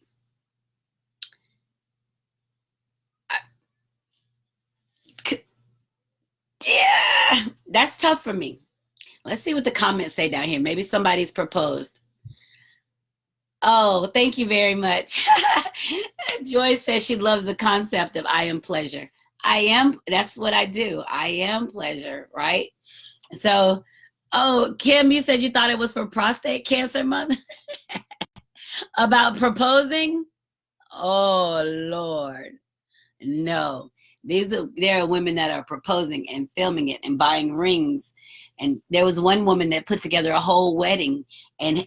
[SPEAKER 1] Yeah, that's tough for me. Let's see what the comments say down here. Maybe somebody's proposed. Oh, thank you very much. Joy says she loves the concept of I am pleasure. That's what I do. I am pleasure, right? So, oh, Kim, you said you thought it was for prostate cancer month? About proposing? Oh, Lord. No. There are women that are proposing and filming it and buying rings. And there was one woman that put together a whole wedding, and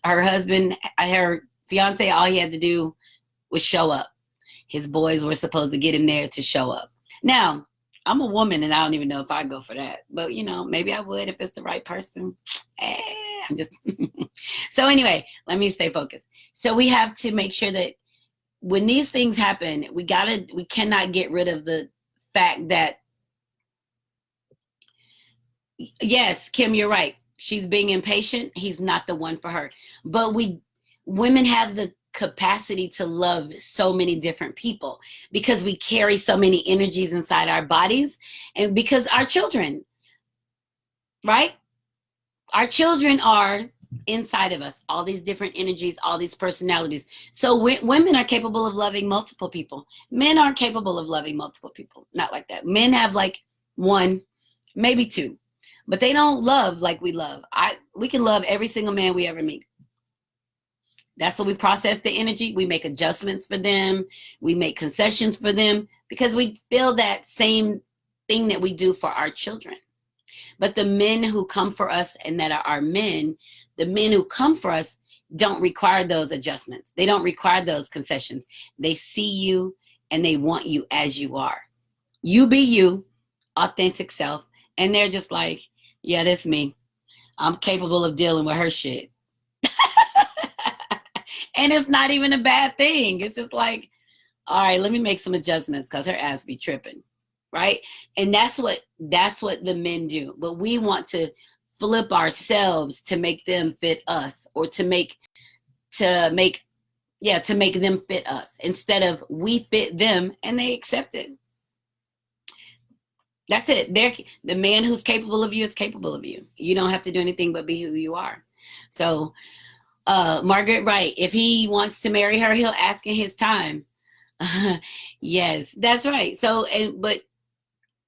[SPEAKER 1] her husband, her fiance, all he had to do was show up. His boys were supposed to get him there to show up. Now, I'm a woman and I don't even know if I go for that, but maybe I would if it's the right person. I'm just, so anyway, let me stay focused. So we have to make sure that when these things happen, we cannot get rid of the fact that, yes, Kim, you're right. She's being impatient. He's not the one for her. But women have the capacity to love so many different people because we carry so many energies inside our bodies, and because our children, right? Our children are inside of us, all these different energies, all these personalities. So women are capable of loving multiple people. Men aren't capable of loving multiple people. Not like that. Men have like one, maybe two, but they don't love like we love. We can love every single man we ever meet. That's how we process the energy. We make adjustments for them. We make concessions for them because we feel that same thing that we do for our children. But the men who come for us and that are our men, the men who come for us don't require those adjustments. They don't require those concessions. They see you and they want you as you are. You be you, authentic self. And they're just like, yeah, that's me. I'm capable of dealing with her shit. And it's not even a bad thing. It's just like, all right, let me make some adjustments because her ass be tripping. Right? And that's what the men do. But we want to flip ourselves to make them fit us, or to make them fit us, instead of we fit them and they accept it. That's it. The man who's capable of you is capable of you. You don't have to do anything but be who you are. So Margaret Wright, if he wants to marry her, he'll ask in his time. Yes, that's right. So, but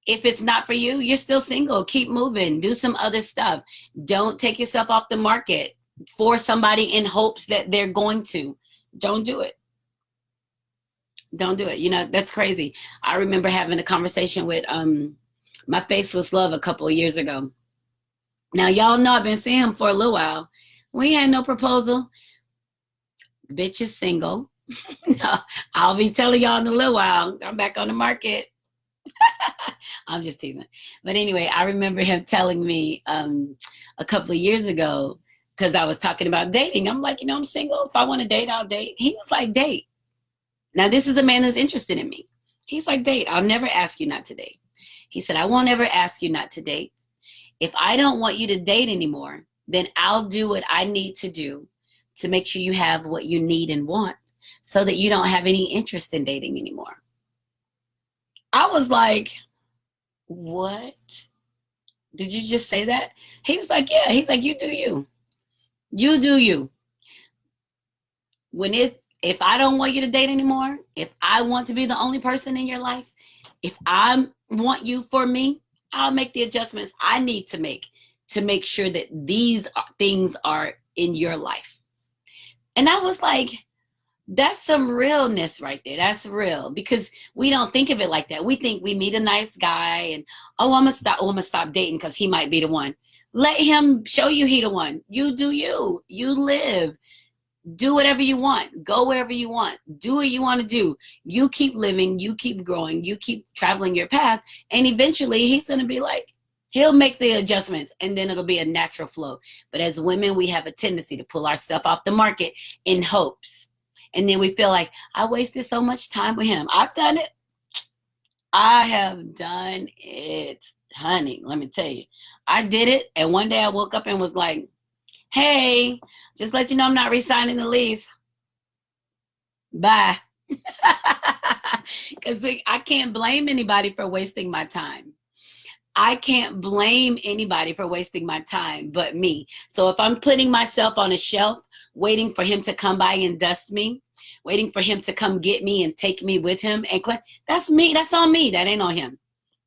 [SPEAKER 1] if it's not for you, you're still single. Keep moving. Do some other stuff. Don't take yourself off the market for somebody in hopes that they're going to. Don't do it. Don't do it. You know, that's crazy. I remember having a conversation with my faceless love a couple of years ago. Now, y'all know I've been seeing him for a little while. We had no proposal. Bitch is single. No, I'll be telling y'all in a little while. I'm back on the market. I'm just teasing. But anyway, I remember him telling me a couple of years ago, because I was talking about dating. I'm like, I'm single. If I want to date, I'll date. He was like, date. Now, this is a man who's interested in me. He's like, date. I'll never ask you not to date. He said, I won't ever ask you not to date. If I don't want you to date anymore, then I'll do what I need to do to make sure you have what you need and want, so that you don't have any interest in dating anymore. I was like, what? Did you just say that? He was like, yeah. He's like, you do you. You do you. If I don't want you to date anymore, if I want to be the only person in your life, if I want you for me, I'll make the adjustments I need to make sure that these things are in your life. And I was like, that's some realness right there. That's real, because we don't think of it like that. We think we meet a nice guy and, I'm gonna stop dating because he might be the one. Let him show you he the one. You do you. You live. Do whatever you want. Go wherever you want. Do what you want to do. You keep living. You keep growing. You keep traveling your path. And eventually he's going to be like, he'll make the adjustments, and then it'll be a natural flow. But as women, we have a tendency to pull our stuff off the market in hopes. And then we feel like, I wasted so much time with him. I've done it. I have done it, honey. Let me tell you. I did it. And one day I woke up and was like, hey, just let you know I'm not re-signing the lease. Bye. Because I can't blame anybody for wasting my time. I can't blame anybody for wasting my time but me. So if I'm putting myself on a shelf, waiting for him to come by and dust me, waiting for him to come get me and take me with him, and that's me. That's on me. That ain't on him.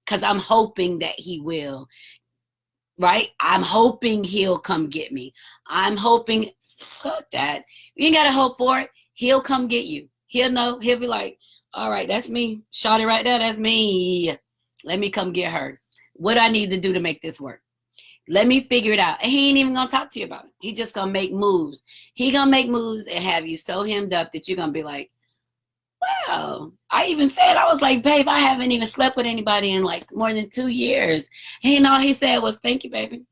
[SPEAKER 1] Because I'm hoping that he will. Right? I'm hoping he'll come get me. I'm hoping, fuck that. You ain't got to hope for it. He'll come get you. He'll know. He'll be like, all right, that's me. Shawty right there, that's me. Let me come get her. What do I need to do to make this work? Let me figure it out. And he ain't even going to talk to you about it. He just going to make moves. He going to make moves and have you so hemmed up that you're going to be like, wow. I even said, I was like, babe, I haven't even slept with anybody in like more than 2 years. And all he said was, thank you, baby.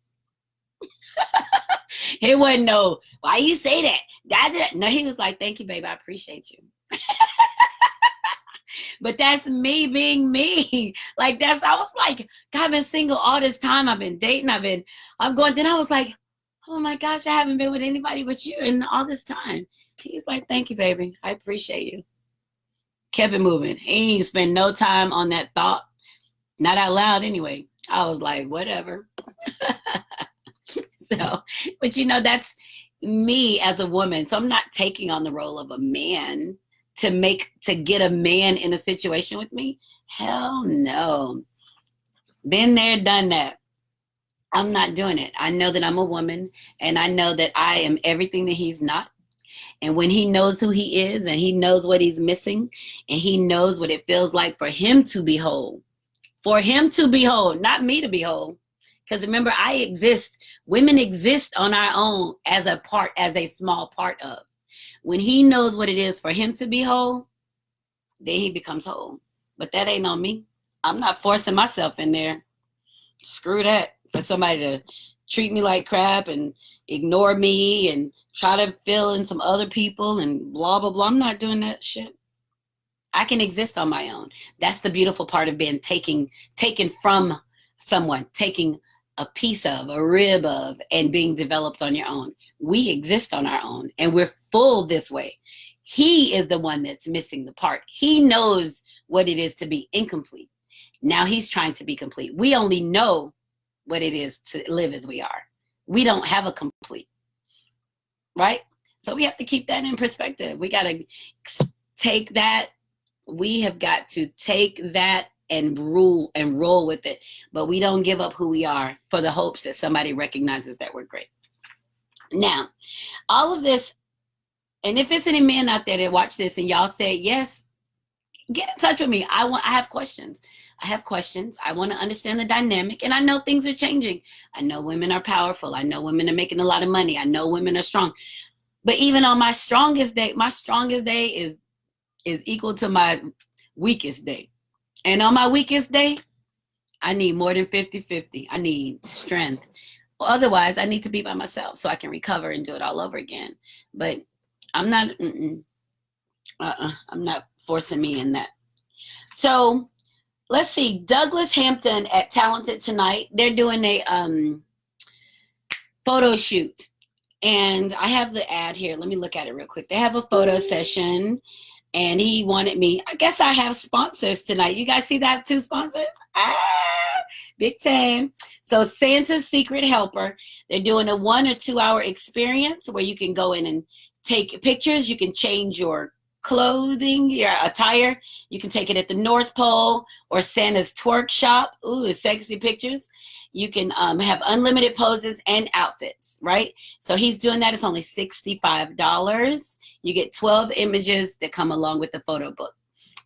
[SPEAKER 1] He wasn't no, why you say that? No, he was like, thank you, babe. I appreciate you. But that's me being me. Like I was like, God, I've been single all this time. I've been dating. I'm going. Then I was like, oh my gosh, I haven't been with anybody but you in all this time. He's like, thank you, baby. I appreciate you. Kept it moving. He ain't spent no time on that thought. Not out loud anyway. I was like, whatever. So, but that's me as a woman. So I'm not taking on the role of a man to get a man in a situation with me. Hell no. Been there, done that. I'm not doing it. I know that I'm a woman, and I know that I am everything that he's not. And when he knows who he is and he knows what he's missing and he knows what it feels like for him to be whole, not me to be whole. Because remember, I exist. Women exist on our own as a small part of. When he knows what it is for him to be whole, then he becomes whole. But that ain't on me. I'm not forcing myself in there. Screw that. For somebody to treat me like crap and ignore me and try to fill in some other people and blah, blah, blah. I'm not doing that shit. I can exist on my own. That's the beautiful part of being taken from someone, taking a piece of, a rib of, and being developed on your own. We exist on our own and we're full this way. He is the one that's missing the part. He knows what it is to be incomplete. Now he's trying to be complete. We only know what it is to live as we are. We don't have a complete, right? So we have to keep that in perspective. We got to take that. We have got to take that and roll with it. But we don't give up who we are for the hopes that somebody recognizes that we're great. Now, all of this, and if it's any men out there that watch this and y'all say yes, get in touch with me. I have questions. I want to understand the dynamic, and I know things are changing. I know women are powerful. I know women are making a lot of money. I know women are strong. But even on my strongest day is equal to my weakest day. And on my weakest day, I need more than 50-50. I need strength. Otherwise, I need to be by myself so I can recover and do it all over again. But I'm not, I'm not forcing me in that. So let's see, Douglas Hampton at Talented Tonight, they're doing a photo shoot. And I have the ad here. Let me look at it real quick. They have a photo session. And he wanted me, I guess I have sponsors tonight. You guys see that I have 2 sponsors? Big time. So Santa's Secret Helper, they're doing a 1 or 2 hour experience where you can go in and take pictures. You can change your clothing, your attire. You can take it at the North Pole or Santa's Twerk Shop. Ooh, sexy pictures. You can have unlimited poses and outfits, right? So he's doing that. It's only $65. You get 12 images that come along with the photo book.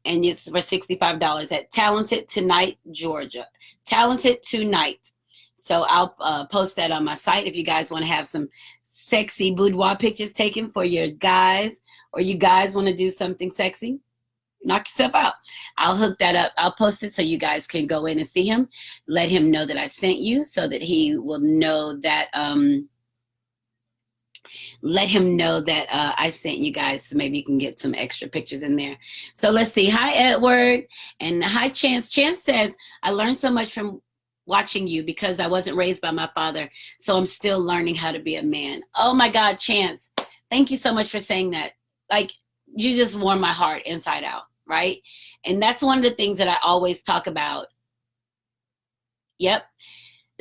[SPEAKER 1] And it's for $65 at Talented Tonight, Georgia. Talented Tonight. So I'll post that on my site if you guys want to have some sexy boudoir pictures taken for your guys, or you guys want to do something sexy. Knock yourself out. I'll hook that up. I'll post it so you guys can go in and see him. Let him know that I sent you so that he will know that I sent you guys, so maybe you can get some extra pictures in there. So let's see. Hi, Edward. And hi, Chance. Chance says, I learned so much from watching you because I wasn't raised by my father, so I'm still learning how to be a man. Oh, my God, Chance. Thank you so much for saying that. Like, you just warm my heart inside out, right? And that's one of the things that I always talk about. Yep.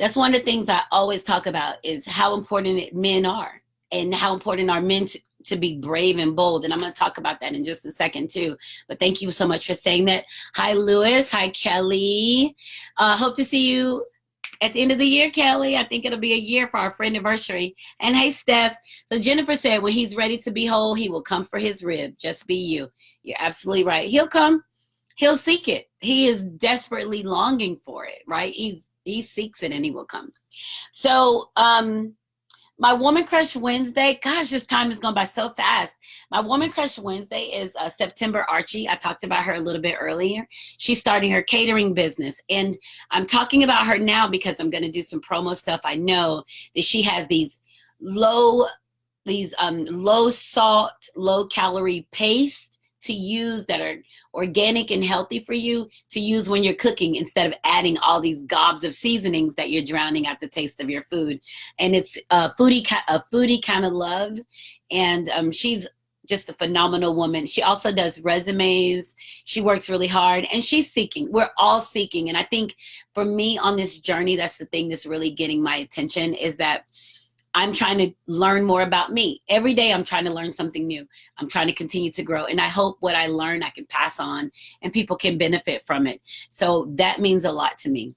[SPEAKER 1] That's one of the things I always talk about is how important men are and how important are men to be brave and bold. And I'm going to talk about that in just a second too. But thank you so much for saying that. Hi, Lewis. Hi, Kelly. Hope to see you at the end of the year, Kelly. I think it'll be a year for our friend anniversary. And hey, Steph. So Jennifer said, when he's ready to be whole, he will come for his rib. Just be you. You're absolutely right. He'll come. He'll seek it. He is desperately longing for it, right? He seeks it and he will come. So, my Woman Crush Wednesday, gosh, this time has gone by so fast. My Woman Crush Wednesday is September Archie. I talked about her a little bit earlier. She's starting her catering business. And I'm talking about her now because I'm going to do some promo stuff. I know that she has these low salt, low calorie paste to use that are organic and healthy for you to use when you're cooking instead of adding all these gobs of seasonings that you're drowning out the taste of your food. And it's a foodie kind of love. And she's just a phenomenal woman. She also does resumes. She works really hard and she's seeking. We're all seeking. And I think for me on this journey, that's the thing that's really getting my attention is that I'm trying to learn more about me. Every day I'm trying to learn something new. I'm trying to continue to grow. And I hope what I learn I can pass on and people can benefit from it. So that means a lot to me.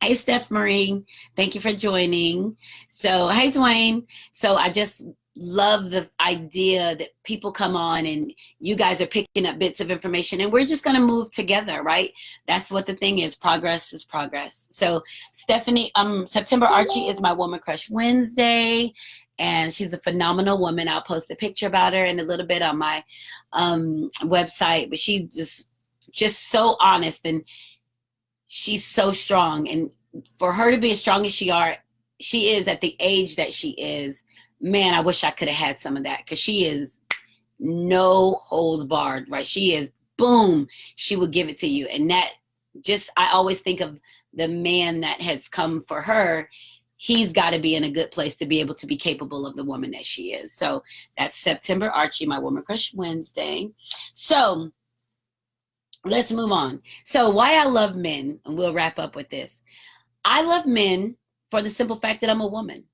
[SPEAKER 1] Hey, Steph Marie. Thank you for joining. So, hey, Dwayne. So I just love the idea that people come on and you guys are picking up bits of information and we're just going to move together, right? That's what the thing is. Progress is progress. So Stephanie, September Archie is my Woman Crush Wednesday, and she's a phenomenal woman. I'll post a picture about her in a little bit on my website, but she's just so honest, and she's so strong. And for her to be as strong as she is at the age that she is, man, I wish I could have had some of that, because she is no holds barred, right? She is, boom, she would give it to you. And that just, I always think of the man that has come for her. He's got to be in a good place to be able to be capable of the woman that she is. So that's September Archie, my Woman Crush Wednesday. So let's move on. So why I love men, and we'll wrap up with this. I love men for the simple fact that I'm a woman.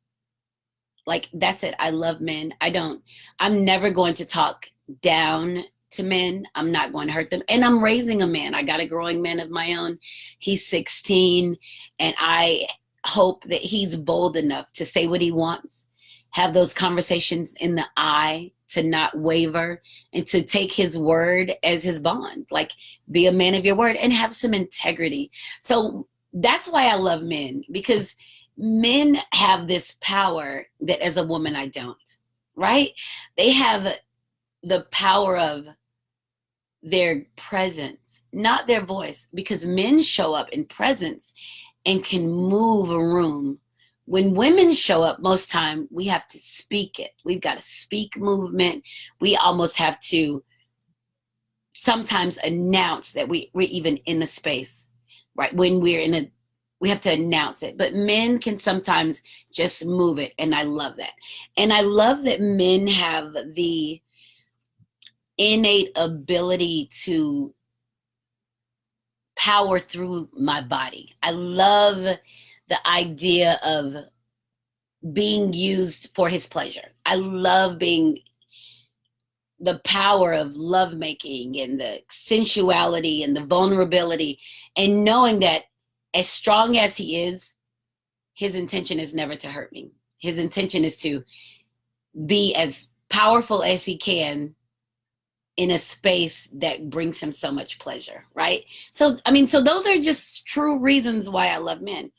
[SPEAKER 1] Like, that's it. I love men. I'm never going to talk down to men. I'm not going to hurt them. And I'm raising a man. I got a growing man of my own. He's 16, and I hope that he's bold enough to say what he wants, have those conversations in the eye, to not waver, and to take his word as his bond. Like, be a man of your word and have some integrity. So that's why I love men, because men have this power that as a woman I don't, right? They have the power of their presence, not their voice, because men show up in presence and can move a room. When women show up, most time we have to speak it. We've got to speak movement. We almost have to sometimes announce that we're even in the space, right? When we have to announce it. But men can sometimes just move it, and I love that. And I love that men have the innate ability to power through my body. I love the idea of being used for his pleasure. I love being the power of lovemaking and the sensuality and the vulnerability, and knowing that as strong as he is, his intention is never to hurt me. His intention is to be as powerful as he can in a space that brings him so much pleasure, right? So those are just true reasons why I love men.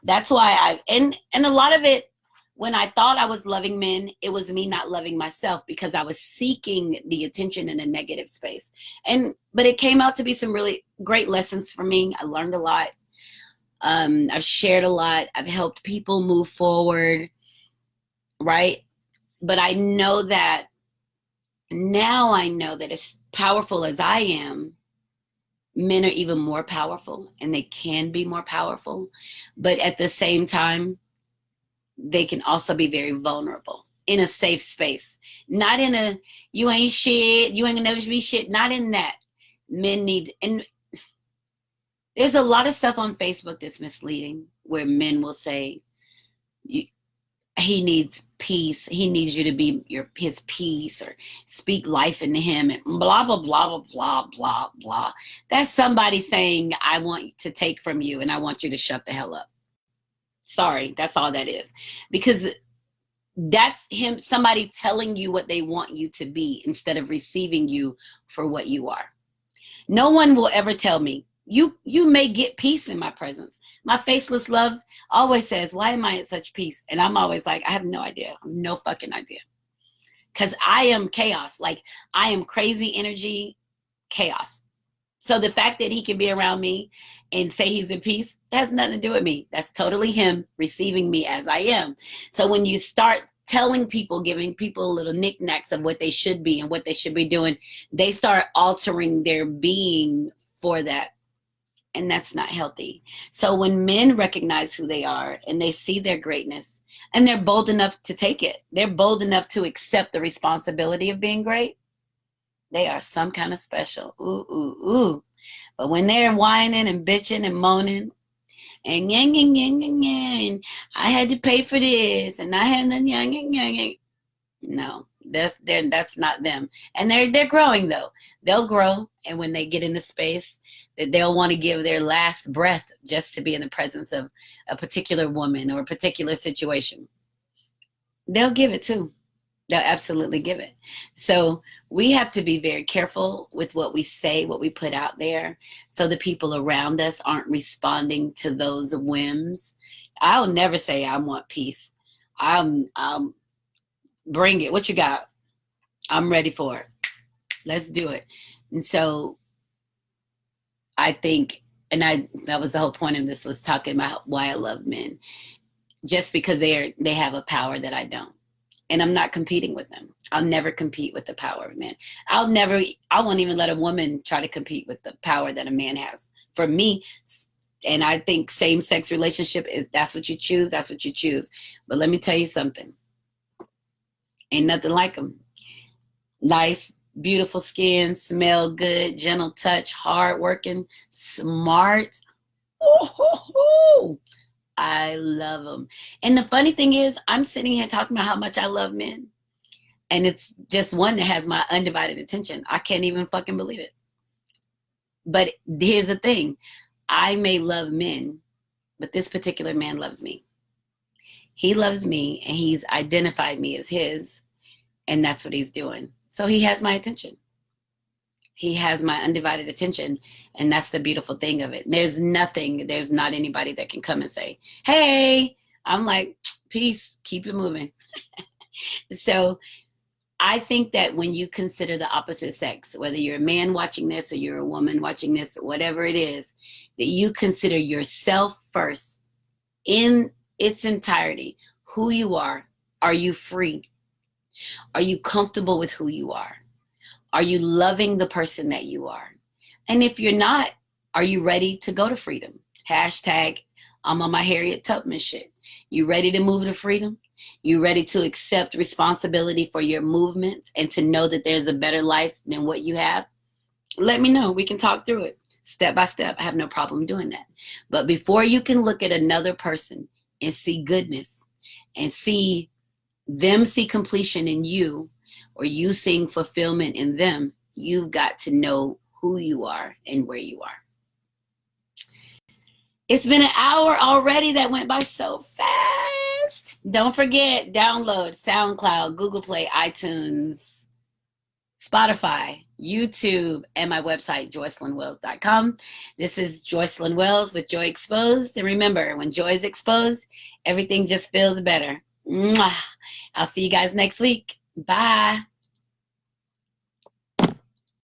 [SPEAKER 1] That's why and a lot of it, when I thought I was loving men, it was me not loving myself, because I was seeking the attention in a negative space. But it came out to be some really great lessons for me. I learned a lot. I've shared a lot. I've helped people move forward, right? But I know that as powerful as I am, men are even more powerful, and they can be more powerful. But at the same time, they can also be very vulnerable in a safe space. Not in a, you ain't shit, you ain't gonna never be shit. Not in that. Men need, and there's a lot of stuff on Facebook that's misleading, where men will say, he needs peace. He needs you to be his peace, or speak life into him, and blah, blah, blah, blah, blah, blah, blah. That's somebody saying, I want to take from you, and I want you to shut the hell up. Sorry, that's all that is. Because that's somebody telling you what they want you to be, instead of receiving you for what you are. No one will ever tell me, you may get peace in my presence. My faceless love always says, why am I at such peace? And I'm always like, I have no idea. I have no fucking idea. Because I am chaos. Like, I am crazy energy, chaos. So the fact that he can be around me and say he's in peace, that has nothing to do with me. That's totally him receiving me as I am. So when you start telling people, giving people little knickknacks of what they should be and what they should be doing, they start altering their being for that. And that's not healthy. So when men recognize who they are, and they see their greatness, and they're bold enough to take it, they're bold enough to accept the responsibility of being great, they are some kind of special. Ooh, ooh, ooh. But when they're whining and bitching and moaning, and yang, yang, yang, yang, yang, I had to pay for this, and I had to yang, yang, yang, yang. No, that's not them. And they're growing, though. They'll grow, and when they get into space, that they'll want to give their last breath just to be in the presence of a particular woman or a particular situation, they'll give it too. They'll absolutely give it. So we have to be very careful with what we say, what we put out there, so the people around us aren't responding to those whims. I'll never say I want peace. I'm bring it. What you got? I'm ready for it. Let's do it. And so I think, and I that was the whole point of this, was talking about why I love men. Just because they have a power that I don't. And I'm not competing with them. I'll never compete with the power of men. I won't even let a woman try to compete with the power that a man has. For me, and I think same-sex relationship is, that's what you choose, that's what you choose. But let me tell you something. Ain't nothing like them. Nice, beautiful skin, smell good, gentle touch, hardworking, smart. Oh, I love them. And the funny thing is, I'm sitting here talking about how much I love men. And it's just one that has my undivided attention. I can't even fucking believe it. But here's the thing. I may love men, but this particular man loves me. He loves me, and he's identified me as his, and that's what he's doing. So he has my attention. He has my undivided attention, and that's the beautiful thing of it. There's not anybody that can come and say, hey, I'm like, peace, keep it moving. So I think that when you consider the opposite sex, whether you're a man watching this or you're a woman watching this, whatever it is, that you consider yourself first in its entirety, who you are. Are you free? Are you comfortable with who you are? Are you loving the person that you are? And if you're not, are you ready to go to freedom? Hashtag, I'm on my Harriet Tubman shit. You ready to move to freedom? You ready to accept responsibility for your movements and to know that there's a better life than what you have? Let me know. We can talk through it step by step. I have no problem doing that. But before you can look at another person and see goodness and see them see completion in you, or you seeing fulfillment in them, you've got to know who you are and where you are. It's been an hour already. That went by so fast. Don't forget, download SoundCloud, Google Play, iTunes, Spotify, YouTube, and my website, joycelynwells.com. This is Joycelyn Wells with Joy Exposed. And remember, when joy is exposed, everything just feels better. Mwah. I'll see you guys next week. Bye.